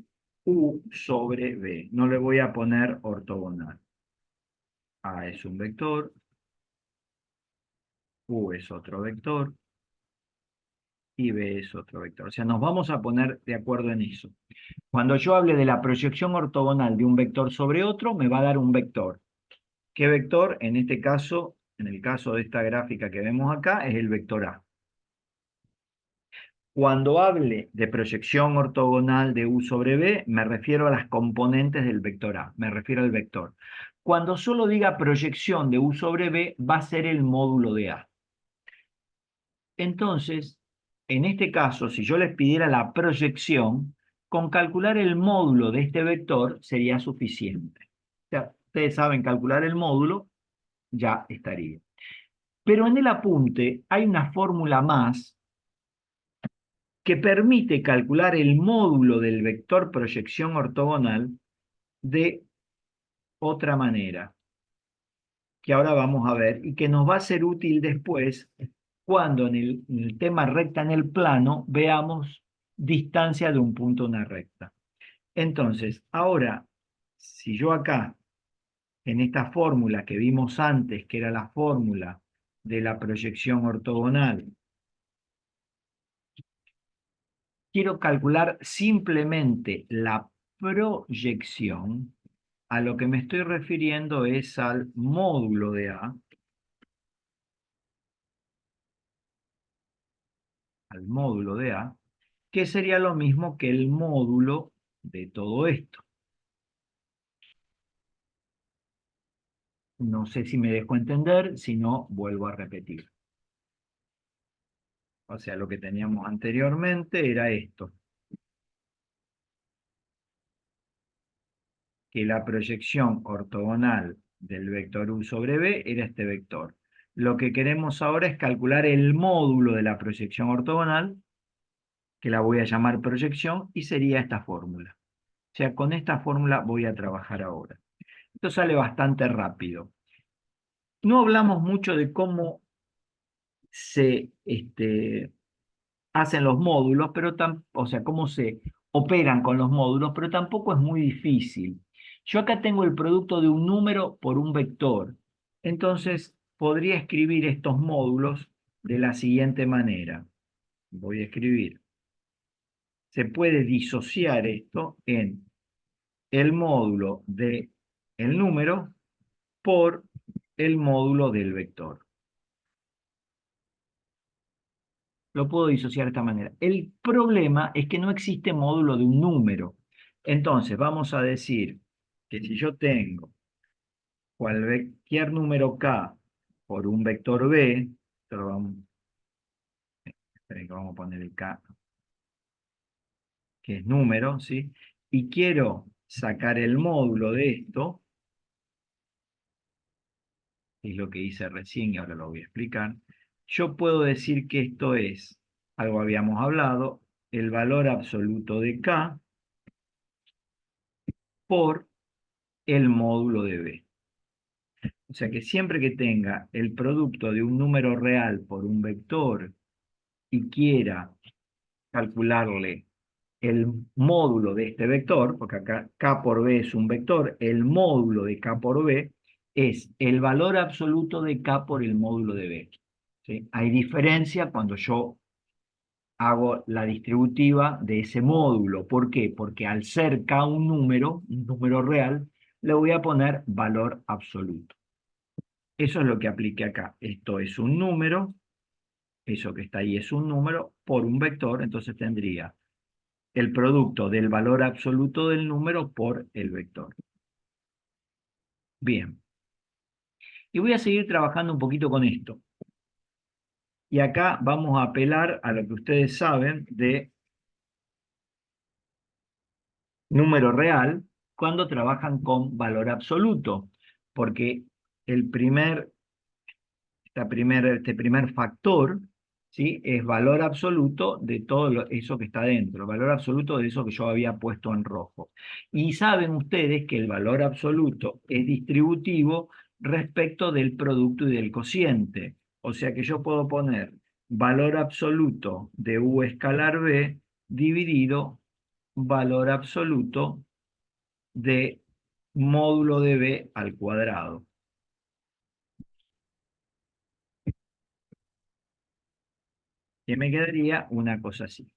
U sobre B. No le voy a poner ortogonal. A es un vector, U es otro vector, y B es otro vector. O sea, nos vamos a poner de acuerdo en eso. Cuando yo hable de la proyección ortogonal de un vector sobre otro, me va a dar un vector. ¿Qué vector? En este caso, en el caso de esta gráfica que vemos acá, es el vector A. Cuando hable de proyección ortogonal de U sobre B, me refiero a las componentes del vector A, me refiero al vector. Cuando solo diga proyección de U sobre B, va a ser el módulo de A. Entonces, en este caso, si yo les pidiera la proyección, con calcular el módulo de este vector sería suficiente. O sea, ustedes saben calcular el módulo, ya estaría. Pero en el apunte hay una fórmula más que permite calcular el módulo del vector proyección ortogonal de otra manera, que ahora vamos a ver, y que nos va a ser útil después cuando en el tema recta en el plano veamos distancia de un punto a una recta. Entonces, ahora, si yo acá, en esta fórmula que vimos antes, que era la fórmula de la proyección ortogonal, quiero calcular simplemente la proyección, a lo que me estoy refiriendo es al módulo de A, que sería lo mismo que el módulo de todo esto. No sé si me dejo entender, si no, vuelvo a repetir. O sea, lo que teníamos anteriormente era esto, que la proyección ortogonal del vector u sobre b era este vector. Lo que queremos ahora es calcular el módulo de la proyección ortogonal, que la voy a llamar proyección, y sería esta fórmula. O sea, con esta fórmula voy a trabajar ahora. Esto sale bastante rápido. No hablamos mucho de cómo se hacen los módulos, pero o sea, cómo se operan con los módulos, pero tampoco es muy difícil. Yo acá tengo el producto de un número por un vector. Entonces, podría escribir estos módulos de la siguiente manera. Voy a escribir. Se puede disociar esto en el módulo del número por el módulo del vector. Lo puedo disociar de esta manera. El problema es que no existe módulo de un número. Entonces, vamos a decir que si yo tengo cualquier número k por un vector b, esperen que vamos a poner el k, que es número, ¿sí? Y quiero sacar el módulo de esto, que es lo que hice recién y ahora lo voy a explicar. Yo puedo decir que esto es, algo habíamos hablado, el valor absoluto de k por el módulo de b. O sea que siempre que tenga el producto de un número real por un vector y quiera calcularle el módulo de este vector, porque acá k por b es un vector, el módulo de k por b es el valor absoluto de k por el módulo de b. ¿Sí? Hay diferencia cuando yo hago la distributiva de ese módulo. ¿Por qué? Porque al ser k un número real, le voy a poner valor absoluto. Eso es lo que apliqué acá. Esto es un número, eso que está ahí es un número por un vector, entonces tendría el producto del valor absoluto del número por el vector. Bien. Y voy a seguir trabajando un poquito con esto. Y acá vamos a apelar a lo que ustedes saben de número real cuando trabajan con valor absoluto, porque este primer factor, ¿sí? Es valor absoluto de todo eso que está dentro, valor absoluto de eso que yo había puesto en rojo. Y saben ustedes que el valor absoluto es distributivo respecto del producto y del cociente. O sea que yo puedo poner valor absoluto de u escalar b dividido valor absoluto de módulo de b al cuadrado. Que me quedaría una cosa así.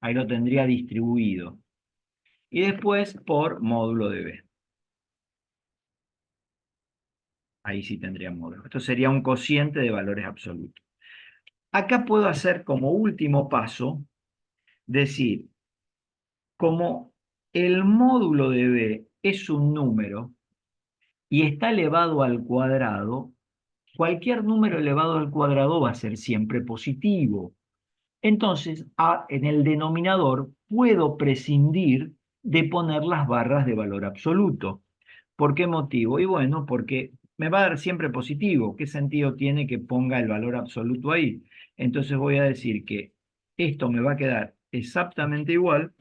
Ahí lo tendría distribuido. Y después por módulo de b. Ahí sí tendría módulo. Esto sería un cociente de valores absolutos. Acá puedo hacer como último paso, decir, como el módulo de b es un número y está elevado al cuadrado, cualquier número elevado al cuadrado va a ser siempre positivo. Entonces, en el denominador puedo prescindir de poner las barras de valor absoluto. ¿Por qué motivo? Y bueno, porque me va a dar siempre positivo. ¿Qué sentido tiene que ponga el valor absoluto ahí? Entonces voy a decir que esto me va a quedar exactamente igual,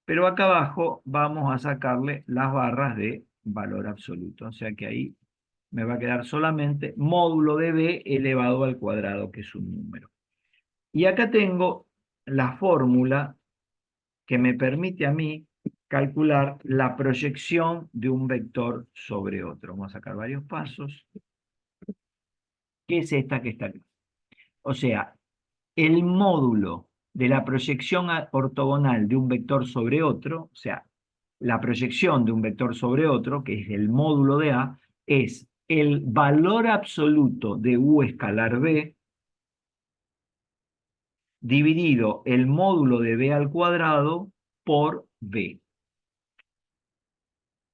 pero acá abajo vamos a sacarle las barras de valor absoluto. O sea que ahí me va a quedar solamente módulo de b elevado al cuadrado, que es un número. Y acá tengo la fórmula que me permite a mí calcular la proyección de un vector sobre otro. Vamos a sacar varios pasos. ¿Qué es esta que está acá? O sea, el módulo de la proyección ortogonal de un vector sobre otro, o sea, la proyección de un vector sobre otro, que es el módulo de A, es el valor absoluto de U escalar B dividido el módulo de B al cuadrado por B.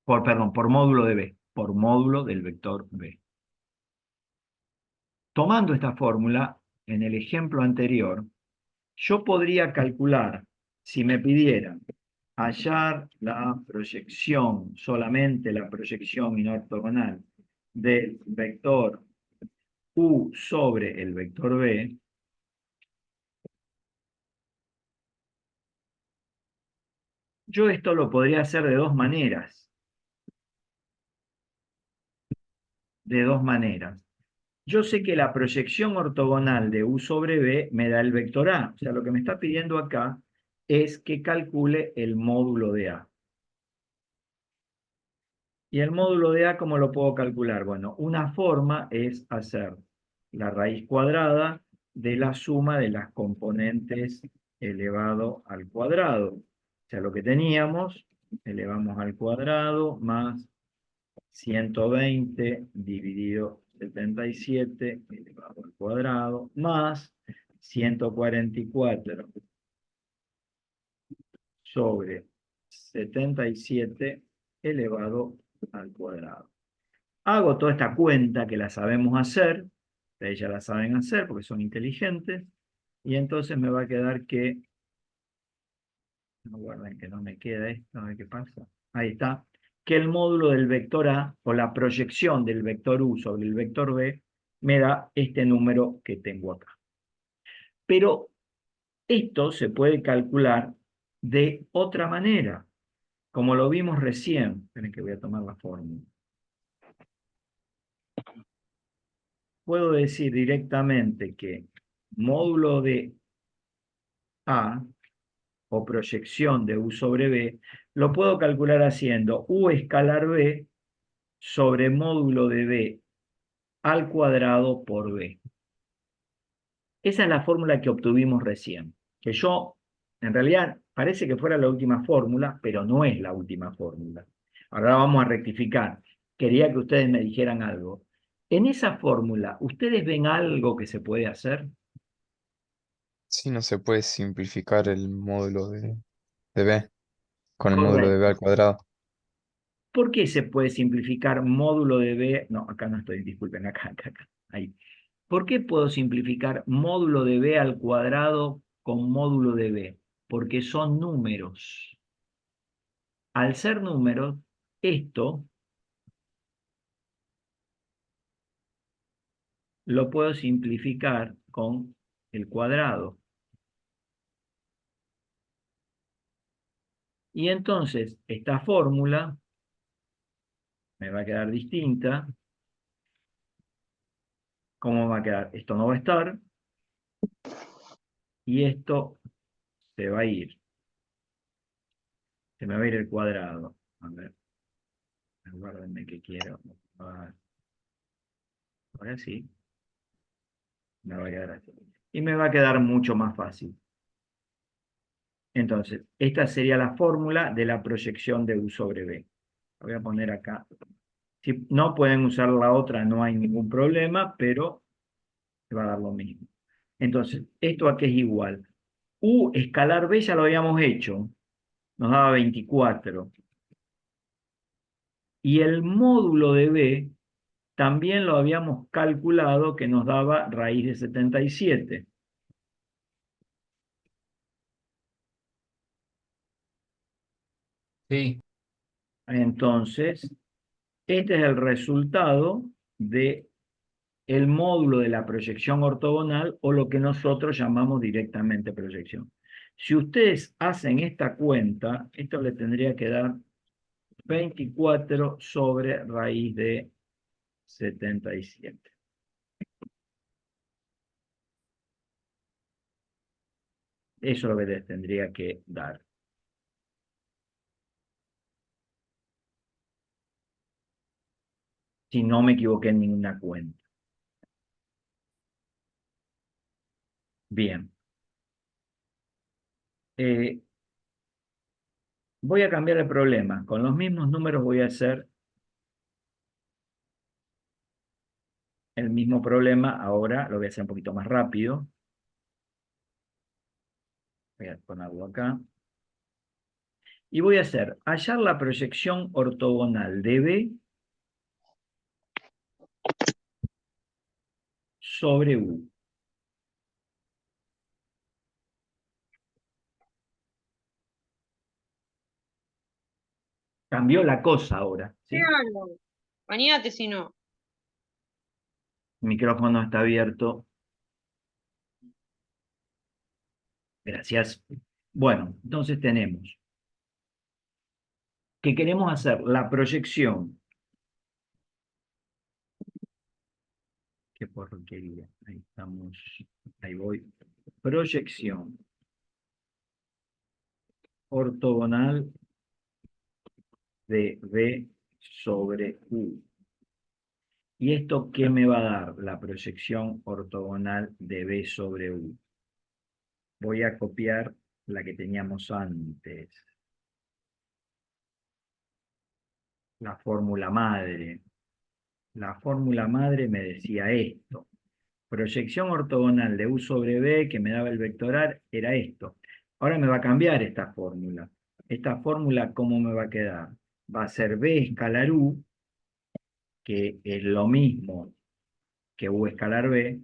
Perdón, por módulo de B, por módulo del vector B. Tomando esta fórmula, en el ejemplo anterior, yo podría calcular, si me pidieran hallar la proyección, solamente la proyección inortogonal del vector U sobre el vector B, yo esto lo podría hacer de dos maneras. De dos maneras. Yo sé que la proyección ortogonal de U sobre B me da el vector A. O sea, lo que me está pidiendo acá es que calcule el módulo de A. ¿Y el módulo de A cómo lo puedo calcular? Bueno, una forma es hacer la raíz cuadrada de la suma de las componentes elevado al cuadrado. O sea, lo que teníamos, elevamos al cuadrado más 120 dividido 77 elevado al cuadrado más 144 sobre 77 elevado al cuadrado. Hago toda esta cuenta que la sabemos hacer, ustedes ya la saben hacer porque son inteligentes, y entonces me va a quedar que, no guarden que no me queda esto, a ver qué pasa. Ahí está, que el módulo del vector A, o la proyección del vector U sobre el vector B, me da este número que tengo acá. Pero esto se puede calcular de otra manera, como lo vimos recién. Esperen que voy a tomar la fórmula. Puedo decir directamente que módulo de A o proyección de U sobre B lo puedo calcular haciendo U escalar B sobre módulo de B al cuadrado por B. Esa es la fórmula que obtuvimos recién, que yo, en realidad, parece que fuera la última fórmula, pero no es la última fórmula. Ahora vamos a rectificar. Quería que ustedes me dijeran algo. En esa fórmula, ¿ustedes ven algo que se puede hacer? Sí, no se puede simplificar el módulo de B con el módulo de B Correcto. al cuadrado. ¿Por qué se puede simplificar módulo de B? No, acá no estoy, disculpen, acá. Ahí. ¿Por qué puedo simplificar módulo de B al cuadrado con módulo de B? Porque son números. Al ser números, esto lo puedo simplificar con el cuadrado. Y entonces, esta fórmula me va a quedar distinta. ¿Cómo va a quedar? Esto no va a estar. Y esto se va a ir. Se me va a ir el cuadrado. A ver, aguárdenme que quiero. Ahora sí. Me va a quedar así. Y me va a quedar mucho más fácil. Entonces, esta sería la fórmula de la proyección de U sobre B. La voy a poner acá. Si no pueden usar la otra, no hay ningún problema, pero se va a dar lo mismo. Entonces, ¿esto a qué es igual? U escalar B ya lo habíamos hecho, nos daba 24. Y el módulo de B también lo habíamos calculado que nos daba raíz de 77. Sí. Entonces, este es el resultado de el módulo de la proyección ortogonal o lo que nosotros llamamos directamente proyección. Si ustedes hacen esta cuenta, esto le tendría que dar 24 sobre raíz de 77. Eso es lo que les tendría que dar. Si no me equivoqué en ninguna cuenta. Bien. Voy a cambiar el problema. Con los mismos números voy a hacer el mismo problema. Ahora lo voy a hacer un poquito más rápido. Voy a ponerlo acá. Y voy a hacer hallar la proyección ortogonal de B sobre U. Cambió la cosa ahora, ¿sí? Claro. Bañate si no. El micrófono está abierto. Gracias. Bueno, entonces tenemos que queremos hacer la proyección. Qué porquería. Ahí estamos. Ahí voy. Proyección ortogonal de B sobre U. ¿Y esto qué me va a dar? La proyección ortogonal de B sobre U. Voy a copiar la que teníamos antes. La fórmula madre. La fórmula madre me decía esto. Proyección ortogonal de U sobre B que me daba el vectoral era esto. Ahora me va a cambiar esta fórmula. Esta fórmula, ¿cómo me va a quedar? Va a ser B escalar U, que es lo mismo que U escalar B.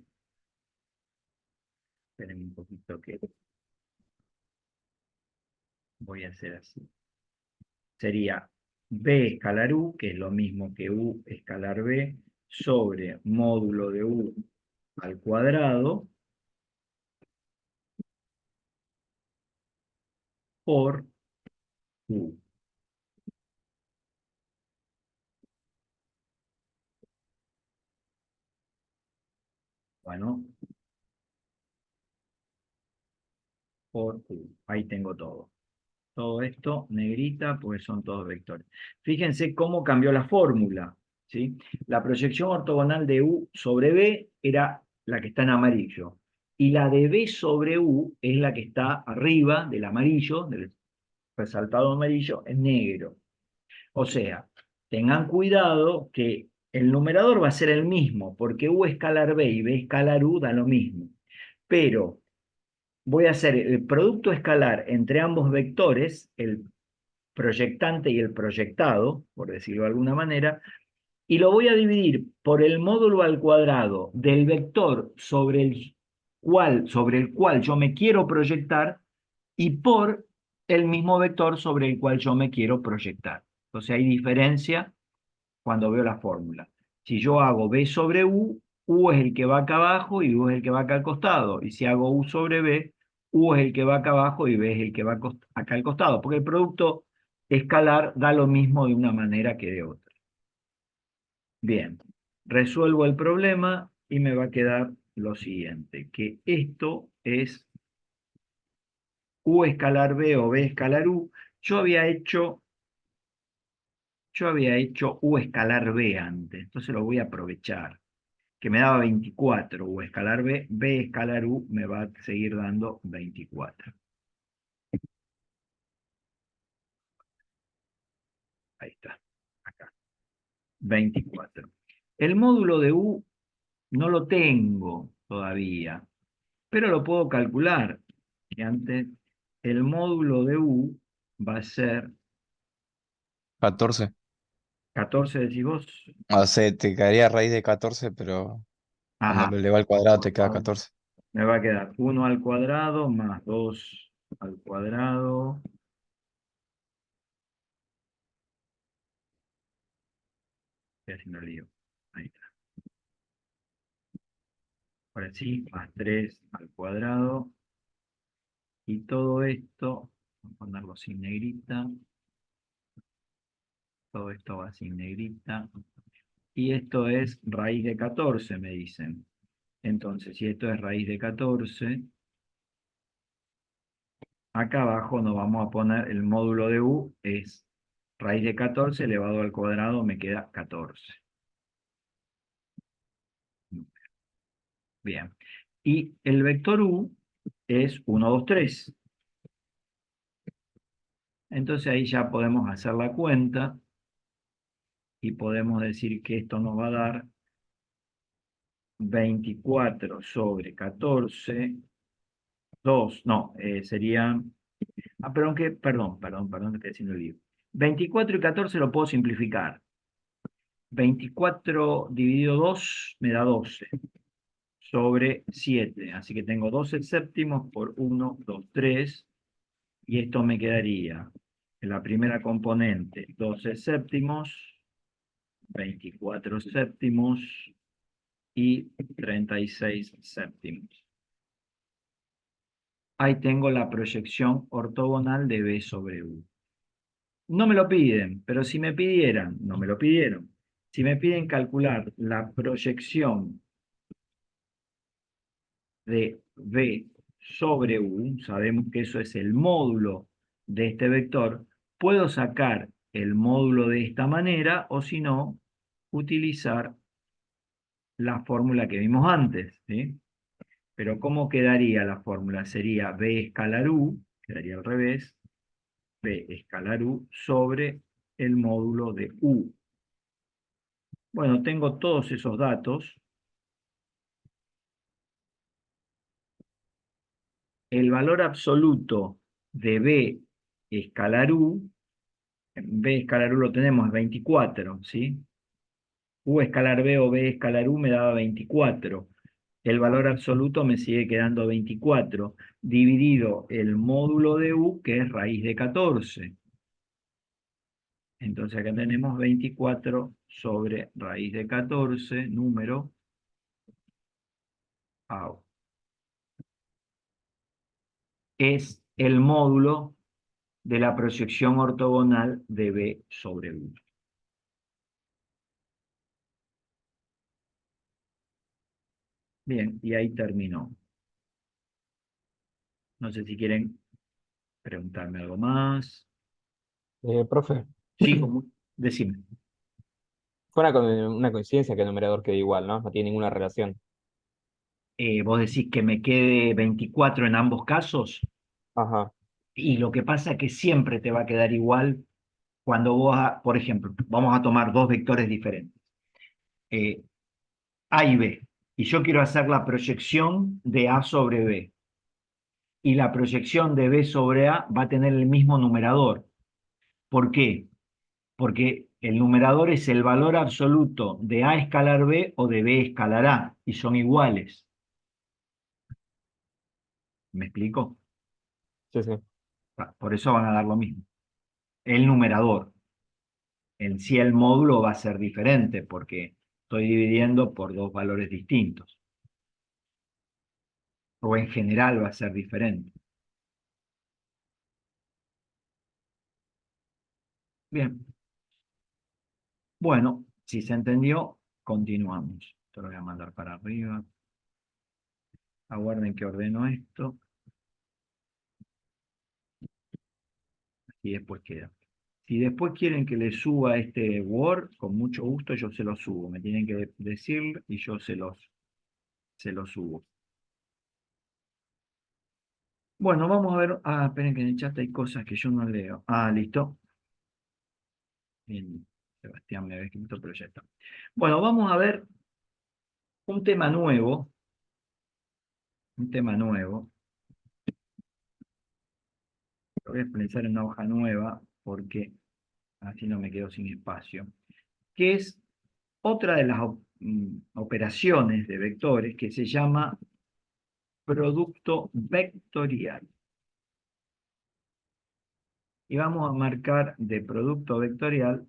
Esperen un poquito que voy a hacer así. Sería B escalar U, que es lo mismo que U escalar B, sobre módulo de U al cuadrado por U. Bueno, por U. Ahí tengo todo. Todo esto negrita, pues son todos vectores. Fíjense cómo cambió la fórmula, ¿sí? La proyección ortogonal de U sobre B era la que está en amarillo. Y la de B sobre U es la que está arriba del amarillo, del resaltado amarillo, en negro. O sea, tengan cuidado que el numerador va a ser el mismo, porque U escalar B y B escalar U da lo mismo. Pero voy a hacer el producto escalar entre ambos vectores, el proyectante y el proyectado, por decirlo de alguna manera, y lo voy a dividir por el módulo al cuadrado del vector sobre el cual yo me quiero proyectar y por el mismo vector sobre el cual yo me quiero proyectar. Entonces hay diferencia cuando veo la fórmula. Si yo hago B sobre U, U es el que va acá abajo y U es el que va acá al costado. Y si hago U sobre B, U es el que va acá abajo y B es el que va acá al costado. Porque el producto escalar da lo mismo de una manera que de otra. Bien, resuelvo el problema y me va a quedar lo siguiente, que esto es U escalar B o B escalar U. Yo había hecho U escalar B antes, entonces lo voy a aprovechar. Que me daba 24, U escalar B, B escalar U me va a seguir dando 24. Ahí está, acá, 24. El módulo de U no lo tengo todavía, pero lo puedo calcular. Que antes, el módulo de U va a ser 14. 14, decís vos. O sea, te quedaría raíz de 14, pero cuando Ajá, lo eleva al cuadrado te queda 14. me va a quedar 1 al cuadrado más 2 al cuadrado. Estoy haciendo lío. Ahí está. Ahora sí, más 3 al cuadrado. Y todo esto, vamos a ponerlo sin negrita, Todo esto va sin negrita. Y esto es raíz de 14, me dicen. Entonces, si esto es raíz de 14, acá abajo nos vamos a poner el módulo de u, es raíz de 14 elevado al cuadrado, me queda 14. Bien. Y el vector u es 1, 2, 3. Entonces ahí ya podemos hacer la cuenta y podemos decir que esto nos va a dar 24 sobre 14, 2, no, serían... Ah, perdón, perdón, estoy haciendo el lío. 24 y 14 lo puedo simplificar. 24 dividido 2 me da 12 sobre 7. Así que tengo 12 séptimos por 1, 2, 3. Y esto me quedaría en la primera componente 12 séptimos, 24 séptimos y 36 séptimos. Ahí tengo la proyección ortogonal de B sobre U. No me lo piden, pero si me pidieran, no me lo pidieron. Si me piden calcular la proyección de B sobre U, sabemos que eso es el módulo de este vector, puedo sacar el módulo de esta manera o si no, utilizar la fórmula que vimos antes, ¿sí? Pero ¿cómo quedaría la fórmula? Sería B escalar U, quedaría al revés, B escalar U sobre el módulo de U. Bueno, tengo todos esos datos. El valor absoluto de B escalar U, B escalar U lo tenemos, es 24, ¿sí? U escalar B o B escalar U me daba 24. El valor absoluto me sigue quedando 24, dividido el módulo de U, que es raíz de 14. Entonces acá tenemos 24 sobre raíz de 14, número A. Es el módulo de la proyección ortogonal de B sobre U. Bien, y ahí terminó. No sé si quieren preguntarme algo más. Profe, Sí, decime. fue una coincidencia que el numerador quede igual, ¿no? No tiene ninguna relación. Vos decís que me quede 24 en ambos casos, Ajá, y lo que pasa es que siempre te va a quedar igual cuando vos, por ejemplo, vamos a tomar dos vectores diferentes, A y B, y yo quiero hacer la proyección de A sobre B, y la proyección de B sobre A va a tener el mismo numerador. ¿Por qué? Porque el numerador es el valor absoluto de A escalar B o de B escalar A, y son iguales. ¿Me explico? sí, sí. Por eso van a dar lo mismo. El numerador. En sí el módulo va a ser diferente porque estoy dividiendo por dos valores distintos. O en general va a ser diferente. Bien. Bueno, si se entendió, continuamos. Esto lo voy a mandar para arriba. Aguarden que ordeno esto. Y después queda. Si después quieren que les suba este Word, con mucho gusto yo se lo subo. Me tienen que decir y yo se los subo. Bueno, vamos a ver. Ah, esperen que en el chat hay cosas que yo no leo. Ah, listo. Bien, Sebastián me había escrito, pero ya está. Bueno, vamos a ver un tema nuevo. Un tema nuevo. Lo voy a expresar en una hoja nueva porque así no me quedo sin espacio. Que es otra de las operaciones de vectores que se llama producto vectorial. Y vamos a marcar de producto vectorial,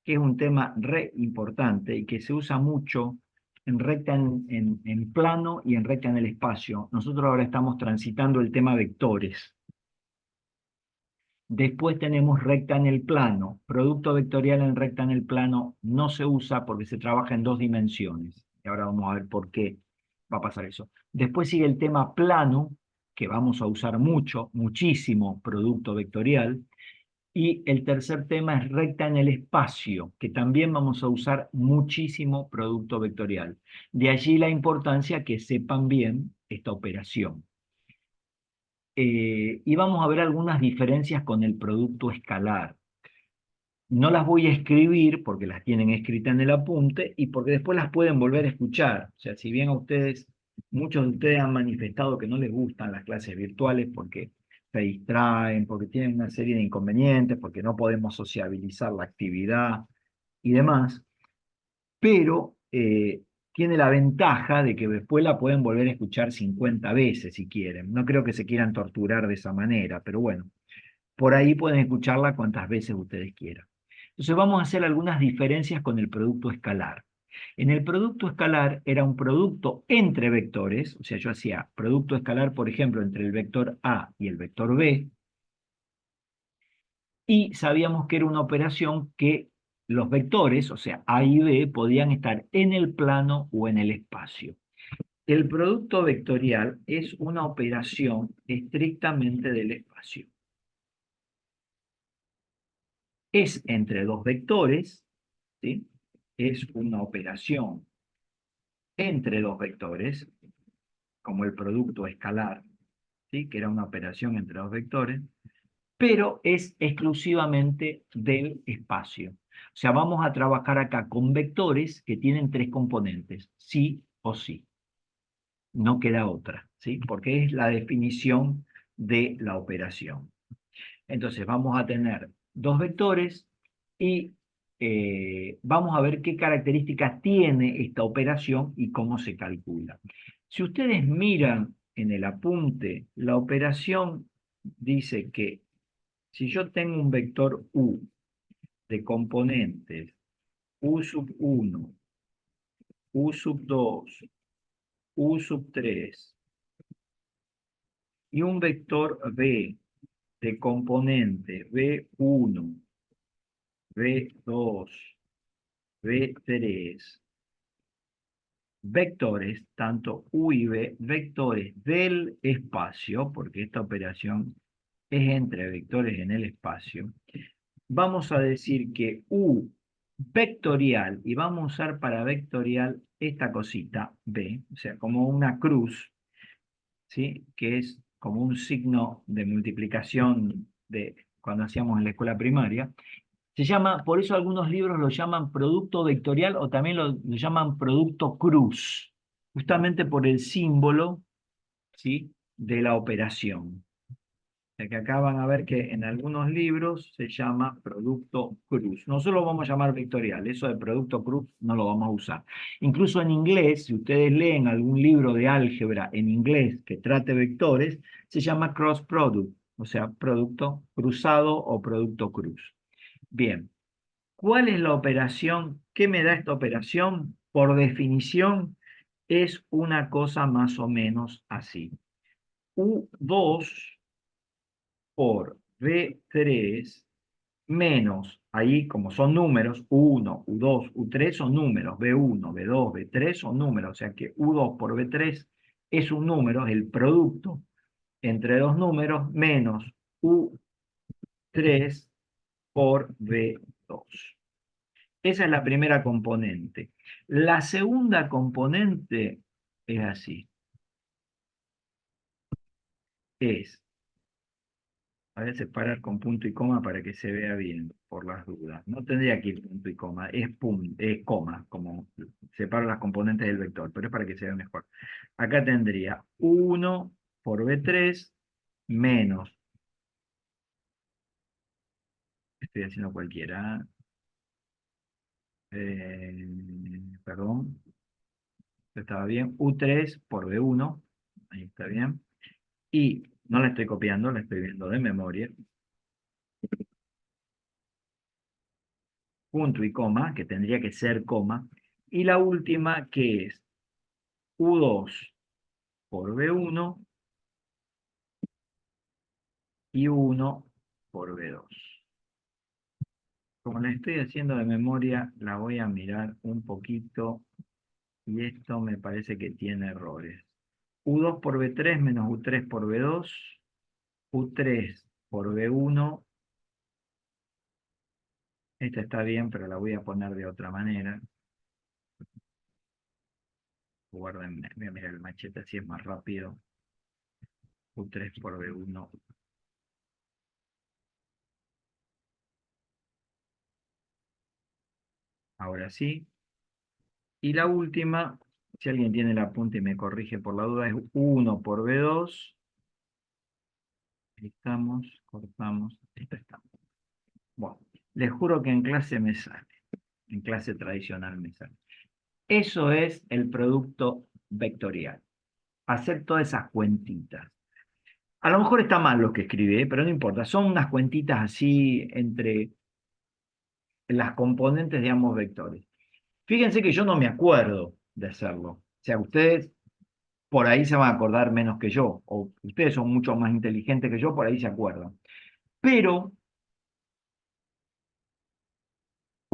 que es un tema re importante y que se usa mucho en recta en plano y en recta en el espacio. Nosotros ahora estamos transitando el tema vectores. Después tenemos recta en el plano. Producto vectorial en recta en el plano no se usa porque se trabaja en 2 dimensiones. Y ahora vamos a ver por qué va a pasar eso. Después sigue el tema plano, que vamos a usar mucho, muchísimo producto vectorial. Y el tercer tema es recta en el espacio, que también vamos a usar muchísimo producto vectorial. De allí la importancia que sepan bien esta operación. Y vamos a ver algunas diferencias con el producto escalar. No las voy a escribir porque las tienen escritas en el apunte y porque después las pueden volver a escuchar. O sea, si bien a ustedes, muchos de ustedes han manifestado que no les gustan las clases virtuales porque se distraen, porque tienen una serie de inconvenientes, porque no podemos sociabilizar la actividad y demás, pero tiene la ventaja de que después la pueden volver a escuchar 50 veces si quieren. No creo que se quieran torturar de esa manera, pero bueno, por ahí pueden escucharla cuantas veces ustedes quieran. Entonces vamos a hacer algunas diferencias con el producto escalar. En el producto escalar era un producto entre vectores, o sea, yo hacía producto escalar, por ejemplo, entre el vector A y el vector B, y sabíamos que era una operación que los vectores, o sea, A y B, podían estar en el plano o en el espacio. El producto vectorial es una operación estrictamente del espacio. Es entre 2 vectores, ¿sí? Es una operación entre 2 vectores, como el producto escalar, ¿sí? Que era una operación entre 2 vectores, pero es exclusivamente del espacio. O sea, vamos a trabajar acá con vectores que tienen 3 componentes, sí o sí. No queda otra, ¿sí? Porque es la definición de la operación. Entonces vamos a tener 2 vectores y vamos a ver qué características tiene esta operación y cómo se calcula. Si ustedes miran en el apunte, la operación dice que si yo tengo un vector U de componentes U sub 1, U sub 2, U sub 3 y un vector B de componente B1, B2, B3, vectores, tanto U y B, vectores del espacio, porque esta operación es entre vectores en el espacio, vamos a decir que U vectorial, y vamos a usar para vectorial esta cosita, B, o sea, como una cruz, ¿sí? Que es como un signo de multiplicación de cuando hacíamos en la escuela primaria. Se llama, por eso algunos libros lo llaman producto vectorial o también lo llaman producto cruz, justamente por el símbolo, ¿sí? De la operación. O sea que acá van a ver que en algunos libros se llama producto cruz. Nosotros lo vamos a llamar vectorial, eso de producto cruz no lo vamos a usar. Incluso en inglés, si ustedes leen algún libro de álgebra en inglés que trate vectores, se llama cross product, o sea, producto cruzado o producto cruz. Bien, ¿cuál es la operación? ¿Qué me da esta operación? Por definición, es una cosa más o menos así. U2 por B3 menos, ahí como son números, U1, U2, U3 son números, B1, B2, B3 son números, o sea que U2 por B3 es un número, es el producto entre dos números, menos U3 por B2. Esa es la primera componente. La segunda componente es así. Es, a ver, separar con punto y coma para que se vea bien, por las dudas. No tendría que ir punto y coma, es coma, como separo las componentes del vector, pero es para que se vea mejor. Acá tendría 1 por B3 menos, estoy haciendo cualquiera, perdón, estaba bien, U3 por B1, ahí está bien, y no la estoy copiando, la estoy viendo de memoria, punto y coma, que tendría que ser coma, y la última que es U2 por B1 y 1 por B2. Como la estoy haciendo de memoria, la voy a mirar un poquito y esto me parece que tiene errores. U2 por B3 menos U3 por B2, U3 por B1. Esta está bien, pero la voy a poner de otra manera. Guárdenme, voy a mirar el machete así es más rápido. U3 por B1. Ahora sí. Y la última, si alguien tiene el apunte y me corrige por la duda, es 1 por B2. Ahí estamos, cortamos, esto estamos. Bueno, les juro que en clase me sale. En clase tradicional me sale. Eso es el producto vectorial. Hacer todas esas cuentitas. A lo mejor está mal lo que escribí, pero no importa. Son unas cuentitas así entre las componentes de ambos vectores. Fíjense que yo no me acuerdo de hacerlo. O sea, ustedes por ahí se van a acordar menos que yo, o ustedes son mucho más inteligentes que yo, por ahí se acuerdan. Pero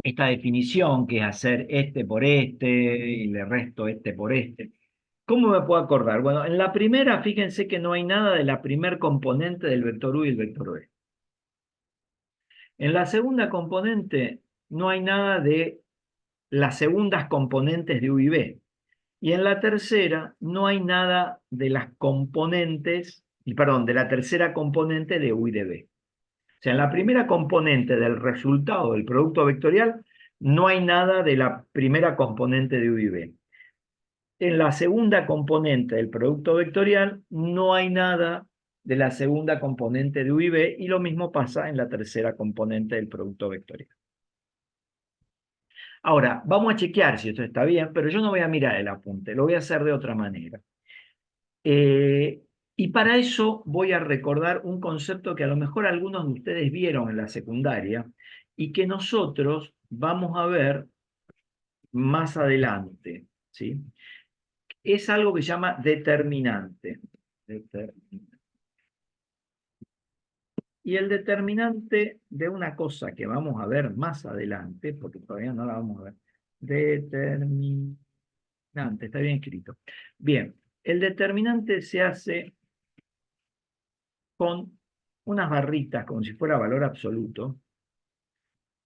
esta definición, que es hacer este por este, y le resto este por este, ¿cómo me puedo acordar? Bueno, en la primera, fíjense que no hay nada de la primer componente del vector U y el vector V. En la segunda componente, no hay nada de las segundas componentes de U y V. Y en la tercera no hay nada de las componentes, perdón, de la tercera componente de U y de V. O sea, en la primera componente del resultado del producto vectorial no hay nada de la primera componente de U y V. En la segunda componente del producto vectorial no hay nada de la segunda componente de U y V, y lo mismo pasa en la tercera componente del producto vectorial. Ahora, vamos a chequear si esto está bien, pero yo no voy a mirar el apunte, lo voy a hacer de otra manera. Y para eso voy a recordar un concepto que a lo mejor algunos de ustedes vieron en la secundaria y que nosotros vamos a ver más adelante, ¿sí? Es algo que se llama determinante. Y el determinante de una cosa que vamos a ver más adelante, porque todavía no la vamos a ver, determinante, está bien escrito. Bien, el determinante se hace con unas barritas como si fuera valor absoluto,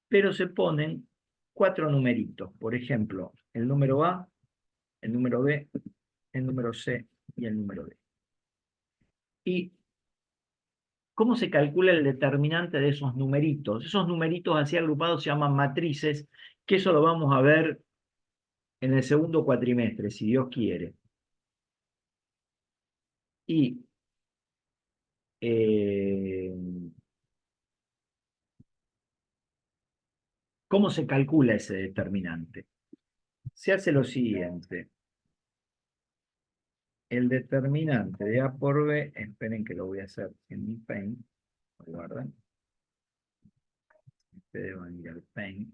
pero se ponen 4 numeritos. Por ejemplo, el número A, el número B, el número C y el número D. ¿Y cómo se calcula el determinante de esos numeritos? Esos numeritos así agrupados se llaman matrices, que eso lo vamos a ver en el segundo cuatrimestre, si Dios quiere. Y ¿cómo se calcula ese determinante? Se hace lo siguiente. El determinante de A por B, esperen que lo voy a hacer en mi Paint, guarden. Ustedes van a ir al Paint.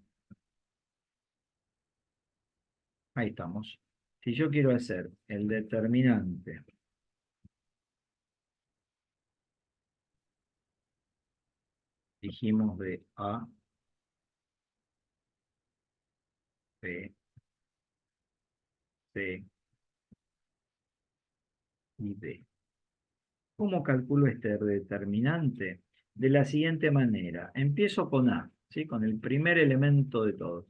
Ahí estamos. Si yo quiero hacer el determinante dijimos de A, B, C y D. ¿Cómo calculo este determinante? De la siguiente manera. Empiezo con A, ¿sí? Con el primer elemento de todos.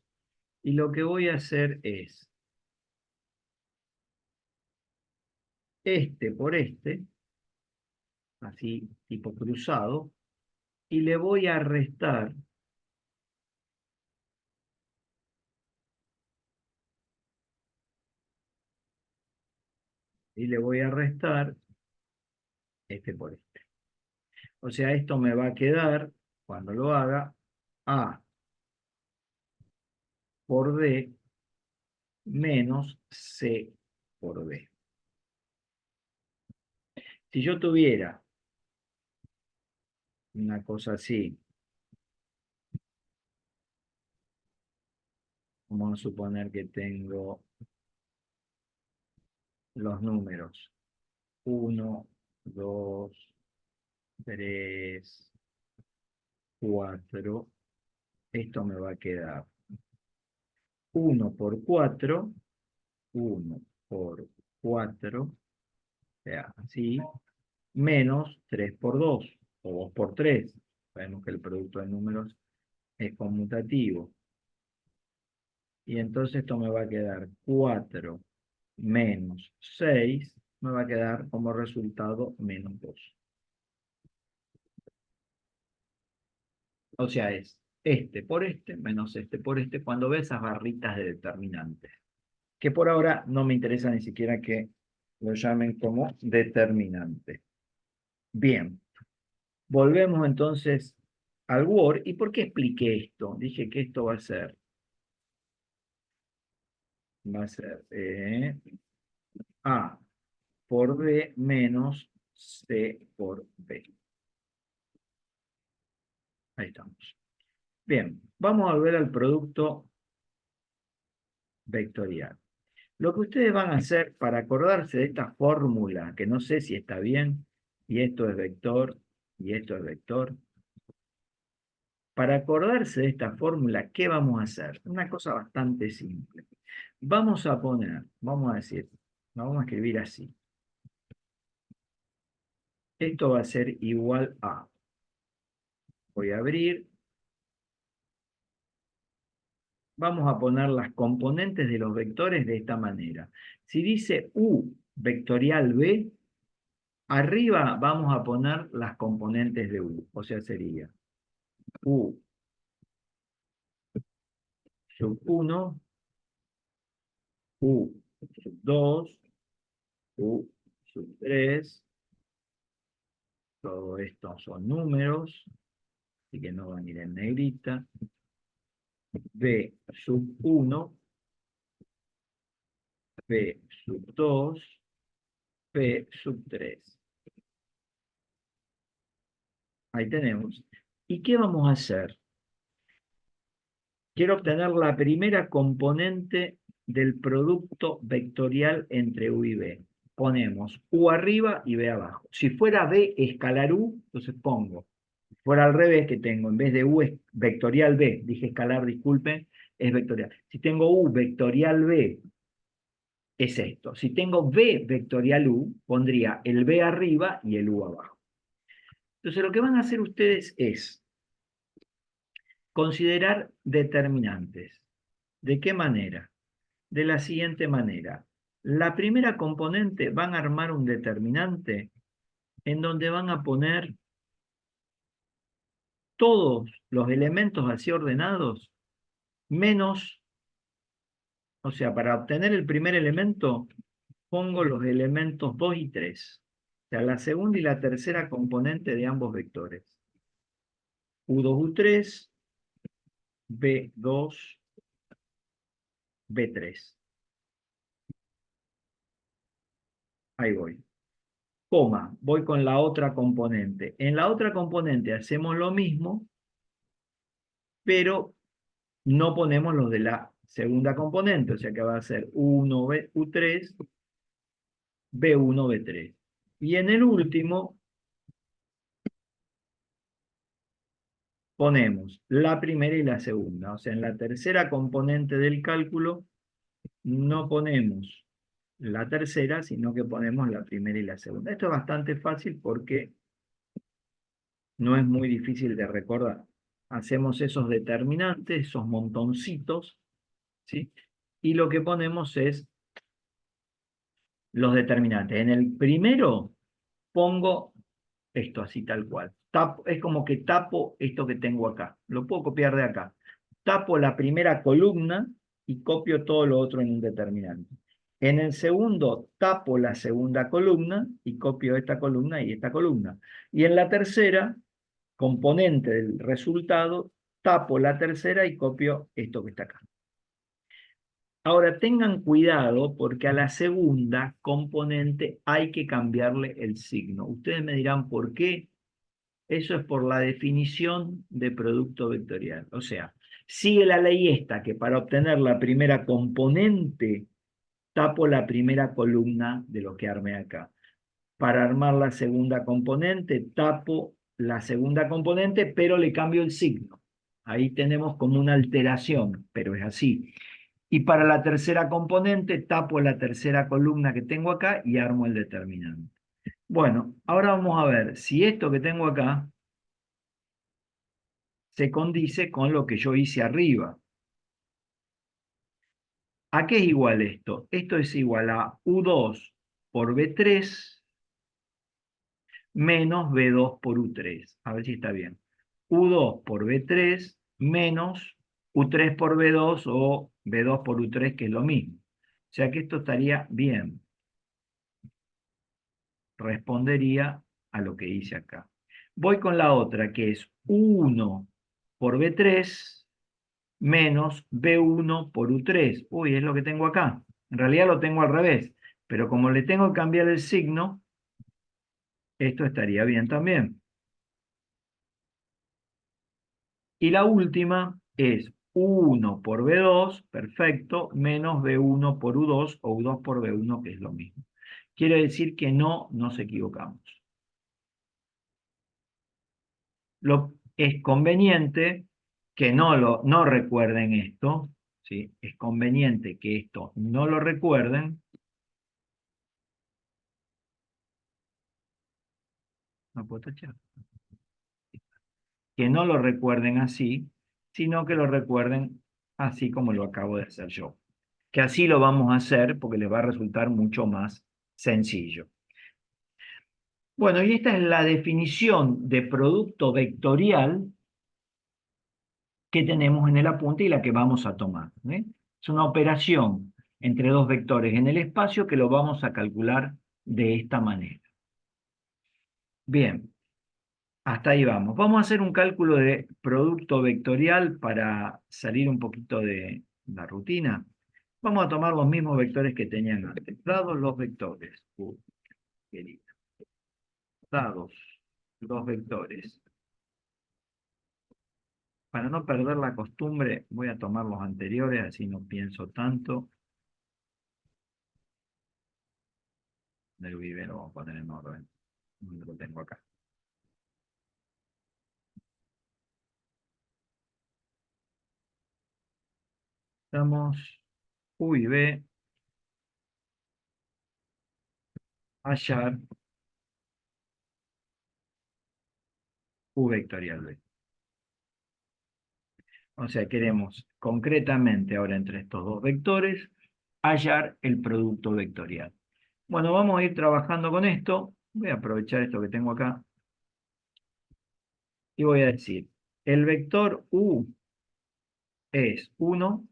Y lo que voy a hacer es este por este, así tipo cruzado, y le voy a restar este por este. O sea, esto me va a quedar, cuando lo haga, A por D menos C por D. Si yo tuviera una cosa así, vamos a suponer que tengo los números 1, 2, 3, 4. Esto me va a quedar 1 por 4. 1 por 4. O sea, así. Menos 3 por 2. O 2 por 3. Sabemos que el producto de números es conmutativo. Y entonces esto me va a quedar 4 menos 6. Me va a quedar como resultado menos 2. O sea, es este por este menos este por este cuando ve esas barritas de determinantes. Que por ahora no me interesa ni siquiera que lo llamen como determinante. Bien. Volvemos entonces al Word. ¿Y por qué expliqué esto? Dije que esto va a ser A por B menos C por B. Ahí estamos. Bien, vamos a volver al producto vectorial. Lo que ustedes van a hacer para acordarse de esta fórmula, que no sé si está bien, y esto es vector, y esto es vector. Para acordarse de esta fórmula, ¿qué vamos a hacer? Una cosa bastante simple. Vamos a poner, vamos a decir, vamos a escribir así. Esto va a ser igual a. Voy a abrir. Vamos a poner las componentes de los vectores de esta manera. Si dice U vectorial B, arriba vamos a poner las componentes de U. O sea, sería U sub 1, U sub 2, U sub 3. Todo esto son números, así que no van a ir en negrita. B sub 1, B sub 2, B sub 3. Ahí tenemos. ¿Y qué vamos a hacer? Quiero obtener la primera componente del producto vectorial entre U y B. Ponemos U arriba y B abajo. Si fuera B escalar U, entonces pongo. Si fuera al revés, que tengo, en vez de U es vectorial B, dije escalar, disculpen, es vectorial. Si tengo U vectorial B, es esto. Si tengo B vectorial U, pondría el B arriba y el U abajo. Entonces lo que van a hacer ustedes es considerar determinantes. ¿De qué manera? De la siguiente manera. La primera componente van a armar un determinante en donde van a poner todos los elementos así ordenados, menos, o sea, para obtener el primer elemento, pongo los elementos 2 y 3. O sea, la segunda y la tercera componente de ambos vectores. U2, U3, B2, B3. Ahí voy. Coma, voy con la otra componente. En la otra componente hacemos lo mismo, pero no ponemos los de la segunda componente, o sea que va a ser U1, U3, B1, B3. Y en el último ponemos la primera y la segunda. O sea, en la tercera componente del cálculo no ponemos la tercera, sino que ponemos la primera y la segunda. Esto es bastante fácil porque no es muy difícil de recordar. Hacemos esos determinantes, esos montoncitos, ¿sí? Y lo que ponemos es los determinantes. En el primero pongo esto así tal cual. Es como que tapo esto que tengo acá. Lo puedo copiar de acá. Tapo la primera columna y copio todo lo otro en un determinante. En el segundo tapo la segunda columna y copio esta columna y esta columna. Y en la tercera componente del resultado, tapo la tercera y copio esto que está acá. Ahora tengan cuidado porque a la segunda componente hay que cambiarle el signo. Ustedes me dirán por qué. Eso es por la definición de producto vectorial. O sea, sigue la ley esta que para obtener la primera componente tapo la primera columna de lo que armé acá. Para armar la segunda componente tapo la segunda componente, pero le cambio el signo. Ahí tenemos como una alteración, pero es así. Y para la tercera componente, tapo la tercera columna que tengo acá y armo el determinante. Bueno, ahora vamos a ver si esto que tengo acá se condice con lo que yo hice arriba. ¿A qué es igual esto? Esto es igual a U2 por B3 menos B2 por U3. A ver si está bien. U2 por B3 menos U3 por B2 o B2 por U3, que es lo mismo. O sea que esto estaría bien. Respondería a lo que hice acá. Voy con la otra, que es U1 por B3 menos B1 por U3. Uy, es lo que tengo acá. En realidad lo tengo al revés, pero como le tengo que cambiar el signo, esto estaría bien también. Y la última es U1 por B2, perfecto, menos B1 por U2 o U2 por B1, que es lo mismo. Quiere decir que no nos equivocamos. Es conveniente que no recuerden esto, ¿sí? Es conveniente que esto no lo recuerden. No puedo tachar. Que no lo recuerden así, sino que lo recuerden así como lo acabo de hacer yo. Que así lo vamos a hacer porque les va a resultar mucho más sencillo. Bueno, y esta es la definición de producto vectorial que tenemos en el apunte y la que vamos a tomar, ¿eh? Es una operación entre dos vectores en el espacio que lo vamos a calcular de esta manera. Bien, hasta ahí vamos. Vamos a hacer un cálculo de producto vectorial para salir un poquito de la rutina. Vamos a tomar los mismos vectores que tenían antes. Dados los vectores. Querido. Dados los vectores. Para no perder la costumbre, voy a tomar los anteriores, así no pienso tanto. Del vivero vamos a poner en orden. Lo tengo acá. Estamos U y B. Hallar U vectorial B. O sea, queremos concretamente ahora entre estos dos vectores hallar el producto vectorial. Bueno, vamos a ir trabajando con esto. Voy a aprovechar esto que tengo acá. Y voy a decir, el vector U es 1,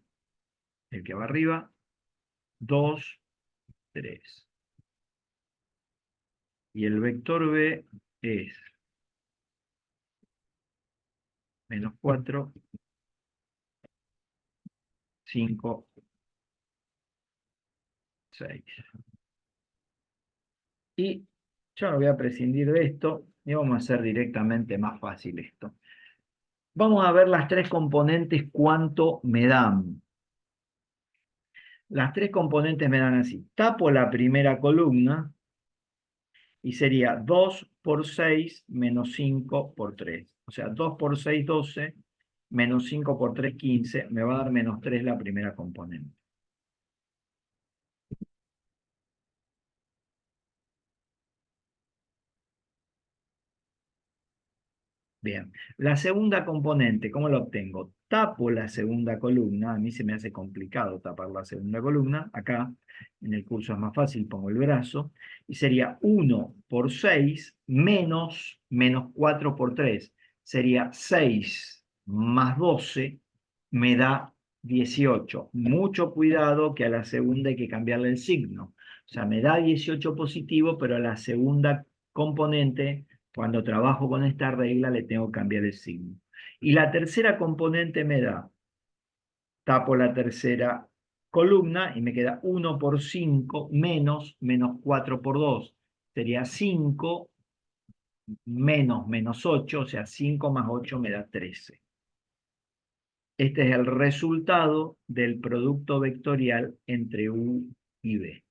el que va arriba, 2, 3. Y el vector B es menos 4, 5, 6. Y yo no voy a prescindir de esto y vamos a hacer directamente más fácil esto. Vamos a ver las tres componentes, cuánto me dan. Las tres componentes me dan así. Tapo la primera columna y sería 2 por 6 menos 5 por 3. O sea, 2 por 6, 12, menos 5 por 3, 15. Me va a dar menos 3 la primera componente. Bien, la segunda componente, ¿cómo la obtengo? Tapo la segunda columna, a mí se me hace complicado tapar la segunda columna, acá en el curso es más fácil, pongo el brazo, y sería 1 por 6 menos 4 por 3, sería 6 más 12, me da 18. Mucho cuidado que a la segunda hay que cambiarle el signo, o sea, me da 18 positivo, pero a la segunda componente cuando trabajo con esta regla le tengo que cambiar el signo. Y la tercera componente me da, tapo la tercera columna y me queda 1 por 5 menos 4 por 2. Sería 5 menos 8, o sea, 5 más 8 me da 13. Este es el resultado del producto vectorial entre U y B.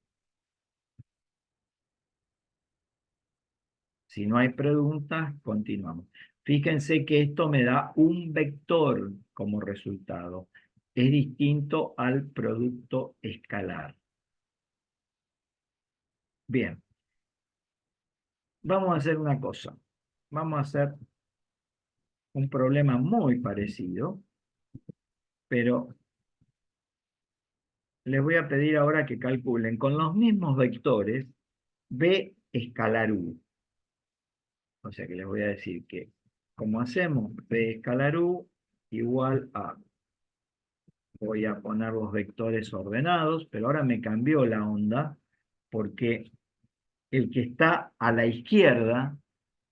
Si no hay preguntas, continuamos. Fíjense que esto me da un vector como resultado. Es distinto al producto escalar. Bien. Vamos a hacer una cosa. Vamos a hacer un problema muy parecido, pero les voy a pedir ahora que calculen con los mismos vectores B escalar U. O sea que les voy a decir que, como hacemos, B escalar U igual a, voy a poner los vectores ordenados, pero ahora me cambió la onda, porque el que está a la izquierda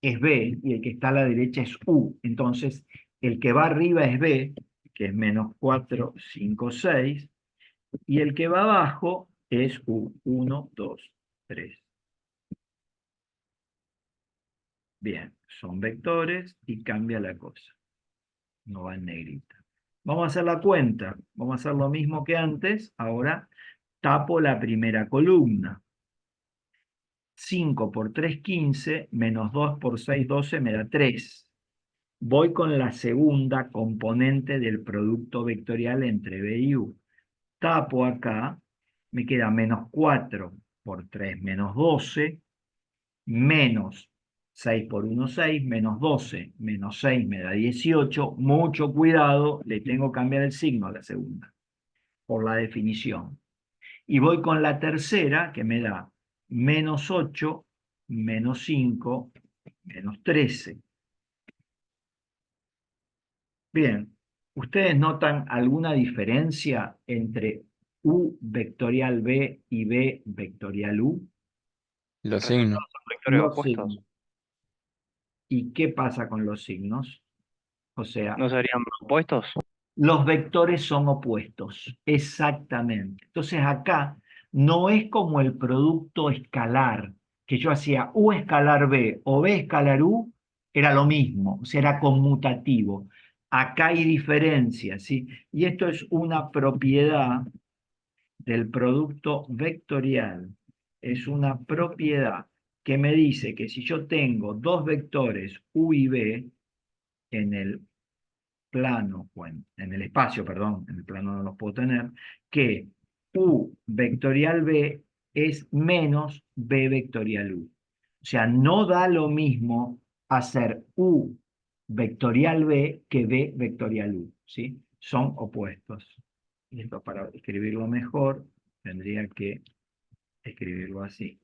es B y el que está a la derecha es U. Entonces, el que va arriba es B, que es menos 4, 5, 6, y el que va abajo es U, 1, 2, 3. Bien, son vectores y cambia la cosa. No va en negrita. Vamos a hacer la cuenta. Vamos a hacer lo mismo que antes. Ahora tapo la primera columna. 5 por 3, 15, menos 2 por 6, 12, me da 3. Voy con la segunda componente del producto vectorial entre B y U. Tapo acá, me queda menos 4 por 3, menos 12, menos 6 por 1, 6, menos 12, menos 6 me da 18. Mucho cuidado, le tengo que cambiar el signo a la segunda, por la definición. Y voy con la tercera, que me da menos 8, menos 5, menos 13. Bien, ¿ustedes notan alguna diferencia entre U vectorial B y B vectorial U? Los signos. Son vectores Los opuestos. signos. ¿Y qué pasa con los signos? O sea, ¿No serían opuestos? los vectores son opuestos, exactamente. Entonces acá no es como el producto escalar, que yo hacía U escalar B o B escalar U, era lo mismo, o sea, era conmutativo. Acá hay diferencias, ¿sí? Y esto es una propiedad del producto vectorial. Es una propiedad que me dice que si yo tengo dos vectores U y B en el plano, bueno, en el espacio, perdón, en el plano no los puedo tener, que U vectorial B es menos B vectorial U. O sea, no da lo mismo hacer U vectorial B que B vectorial U, ¿sí? Son opuestos. Y esto para escribirlo mejor tendría que escribirlo así,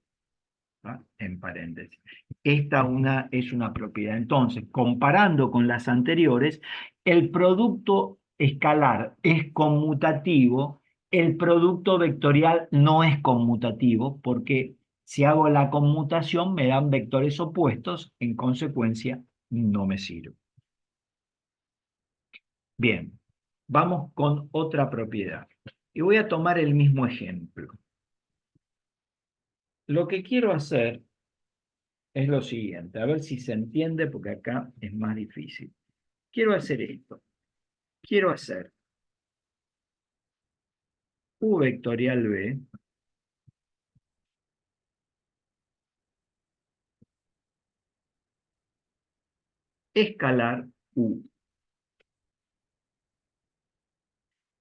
¿va? En paréntesis. Esta es una propiedad. Entonces, comparando con las anteriores, el producto escalar es conmutativo, el producto vectorial no es conmutativo, porque si hago la conmutación me dan vectores opuestos, en consecuencia no me sirve. Bien, vamos con otra propiedad. Y voy a tomar el mismo ejemplo. Lo que quiero hacer es lo siguiente, a ver si se entiende, porque acá es más difícil. Quiero hacer esto. Quiero hacer U vectorial B escalar U.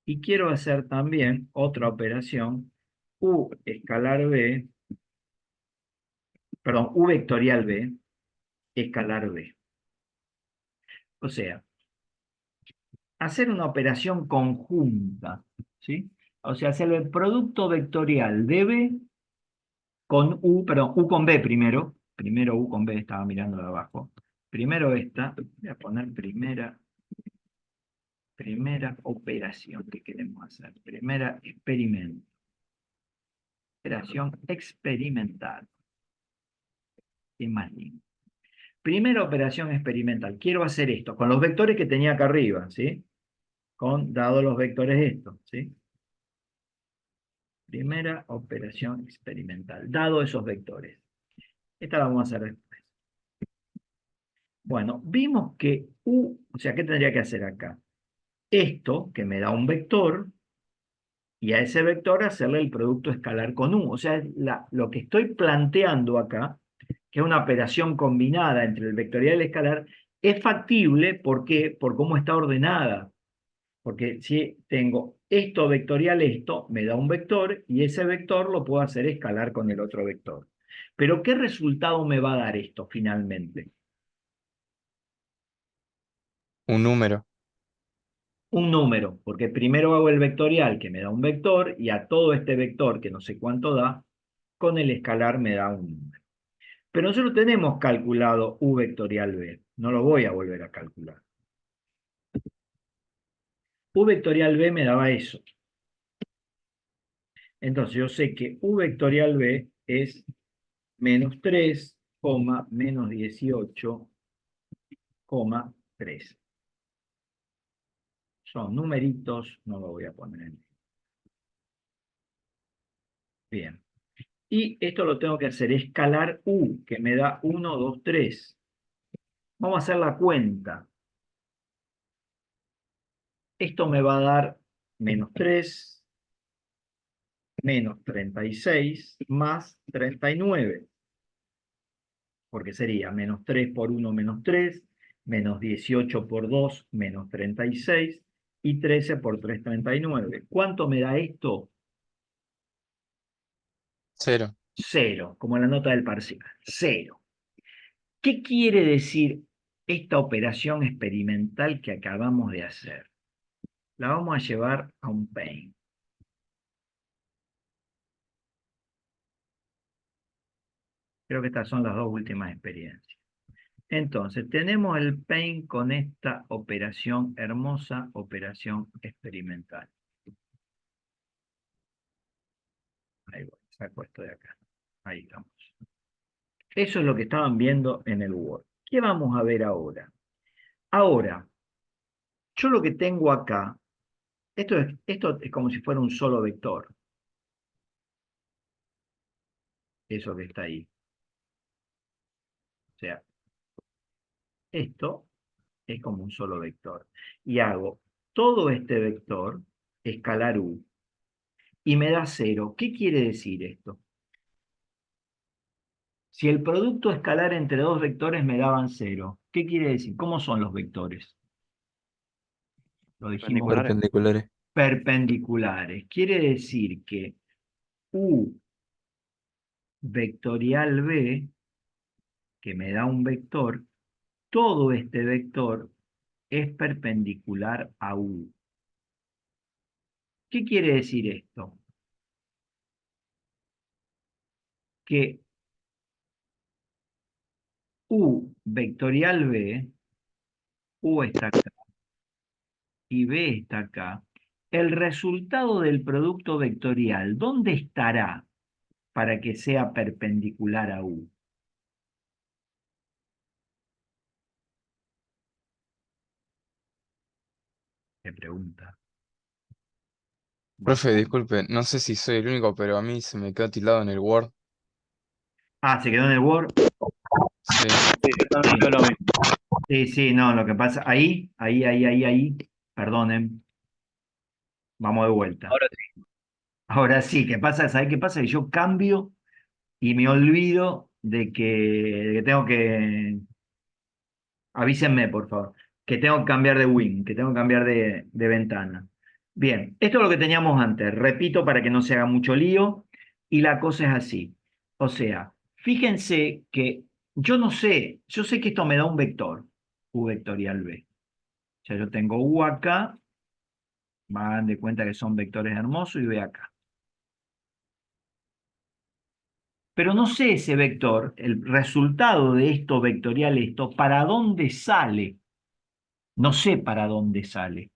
Y quiero hacer también otra operación, U escalar B, perdón, U vectorial B escalar B. O sea, hacer una operación conjunta, ¿sí? O sea, hacer el producto vectorial de B con U, perdón, U con B primero. Primero U con B, estaba mirando de abajo. Primero esta, voy a poner primera operación que queremos hacer. Primera experimento. Operación experimental. ¿Qué más lindo? Primera operación experimental. Quiero hacer esto con los vectores que tenía acá arriba, ¿sí? Dado los vectores estos, ¿sí? Primera operación experimental, dado esos vectores. Esta la vamos a hacer después. Bueno, vimos que U, o sea, ¿qué tendría que hacer acá? Esto, que me da un vector, y a ese vector hacerle el producto escalar con U. O sea, lo que estoy planteando acá que es una operación combinada entre el vectorial y el escalar, es factible. ¿Por qué? Por cómo está ordenada. Porque si tengo esto vectorial, esto me da un vector, y ese vector lo puedo hacer escalar con el otro vector. Pero ¿qué resultado me va a dar esto finalmente? Un número. Un número, porque primero hago el vectorial que me da un vector, y a todo este vector que no sé cuánto da, con el escalar me da un número. Pero nosotros tenemos calculado u vectorial b, no lo voy a volver a calcular. U vectorial b me daba eso. Entonces yo sé que u vectorial b es menos 3, menos 18, 3. Son numeritos, no lo voy a poner en. Bien. Y esto lo tengo que hacer escalar u, que me da 1, 2, 3. Vamos a hacer la cuenta. Esto me va a dar menos 3, menos 36, más 39. Porque sería menos 3 por 1, menos 3, menos 18 por 2, menos 36, y 13 por 3, 39. ¿Cuánto me da esto? 0. 0, como la nota del parcial. 0. ¿Qué quiere decir esta operación experimental que acabamos de hacer? La vamos a llevar a un Paint. Creo que estas son las dos últimas experiencias. Entonces, tenemos el Paint con esta operación, hermosa operación experimental. Ahí voy, saco esto de acá. Ahí estamos. Eso es lo que estaban viendo en el Word. ¿Qué vamos a ver ahora? Ahora, yo lo que tengo acá, esto es como si fuera un solo vector. Eso que está ahí. O sea, esto es como un solo vector. Y hago todo este vector, escalar u, y me da 0. ¿Qué quiere decir esto? Si el producto escalar entre dos vectores me daban 0, ¿qué quiere decir? ¿Cómo son los vectores? Lo dijimos. Perpendiculares. Perpendiculares. Quiere decir que u vectorial b, que me da un vector, todo este vector es perpendicular a u. ¿Qué quiere decir esto? Que u vectorial b, u está acá y b está acá, el resultado del producto vectorial, ¿dónde estará para que sea perpendicular a u? ¿Qué pregunta? Profe, disculpe, no sé si soy el único, pero a mí se me quedó tildado en el Word. Ah, ¿se quedó en el Word? Sí. Sí, yo también veo lo mismo. Sí, sí, no, lo que pasa, ahí, perdonen, vamos de vuelta. Ahora sí. Ahora sí, ¿qué pasa? ¿Sabes qué pasa? Que yo cambio y me olvido de que tengo que, avísenme por favor, que tengo que cambiar de win, que tengo que cambiar de ventana. Bien, esto es lo que teníamos antes, repito para que no se haga mucho lío, y la cosa es así. O sea, fíjense que yo no sé, yo sé que esto me da un vector, u vectorial b. O sea, yo tengo u acá, van de cuenta que son vectores hermosos, y b acá. Pero no sé ese vector, el resultado de esto vectorial, esto, ¿para dónde sale? No sé para dónde sale.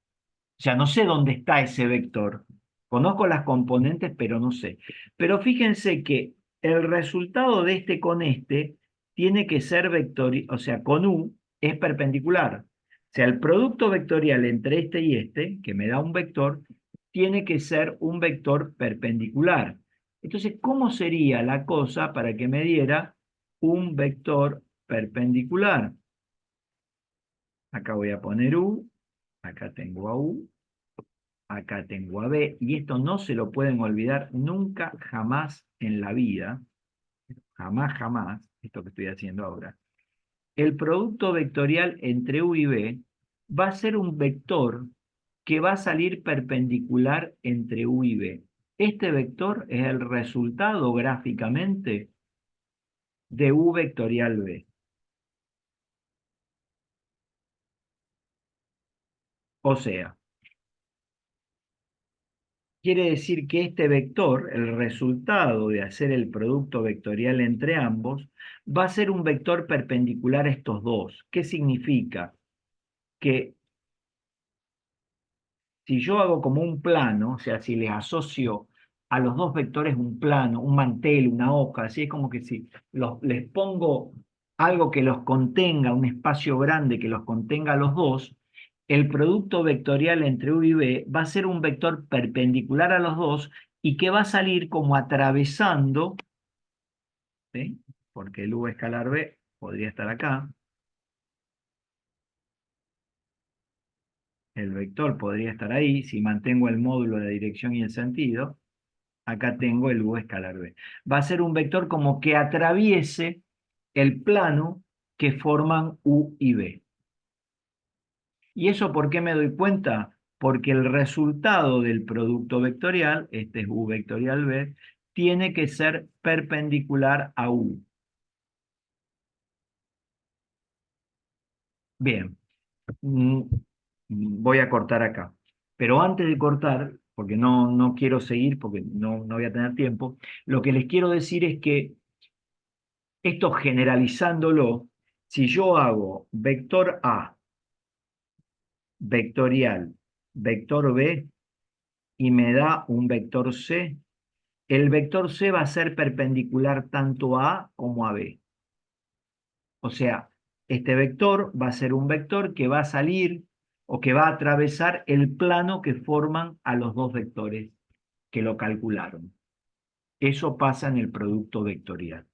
O sea, no sé dónde está ese vector. Conozco las componentes, pero no sé. Pero fíjense que el resultado de este con este tiene que ser vectorial, o sea, con u es perpendicular. O sea, el producto vectorial entre este y este, que me da un vector, tiene que ser un vector perpendicular. Entonces, ¿cómo sería la cosa para que me diera un vector perpendicular? Acá voy a poner u, acá tengo a u, acá tengo a b, y esto no se lo pueden olvidar nunca, jamás en la vida, jamás, jamás, esto que estoy haciendo ahora, el producto vectorial entre U y B va a ser un vector que va a salir perpendicular entre U y B. Este vector es el resultado gráficamente de U vectorial B. O sea, quiere decir que este vector, el resultado de hacer el producto vectorial entre ambos, va a ser un vector perpendicular a estos dos. ¿Qué significa? Que si yo hago como un plano, o sea, si les asocio a los dos vectores un plano, un mantel, una hoja, así es como que si les pongo algo que los contenga, un espacio grande que los contenga a los dos, el producto vectorial entre U y B va a ser un vector perpendicular a los dos y que va a salir como atravesando, ¿sí? Porque el U escalar B podría estar acá, el vector podría estar ahí, si mantengo el módulo de la dirección y el sentido, acá tengo el U escalar B. Va a ser un vector como que atraviese el plano que forman U y B. ¿Y eso por qué me doy cuenta? Porque el resultado del producto vectorial, este es U vectorial B, tiene que ser perpendicular a U. Bien, voy a cortar acá. Pero antes de cortar, porque no quiero seguir, porque no voy a tener tiempo, lo que les quiero decir es que esto generalizándolo, si yo hago vector A, vectorial, vector B, y me da un vector C, el vector C va a ser perpendicular tanto a A como a B. O sea, este vector va a ser un vector que va a salir o que va a atravesar el plano que forman a los dos vectores que lo calcularon. Eso pasa en el producto vectorial.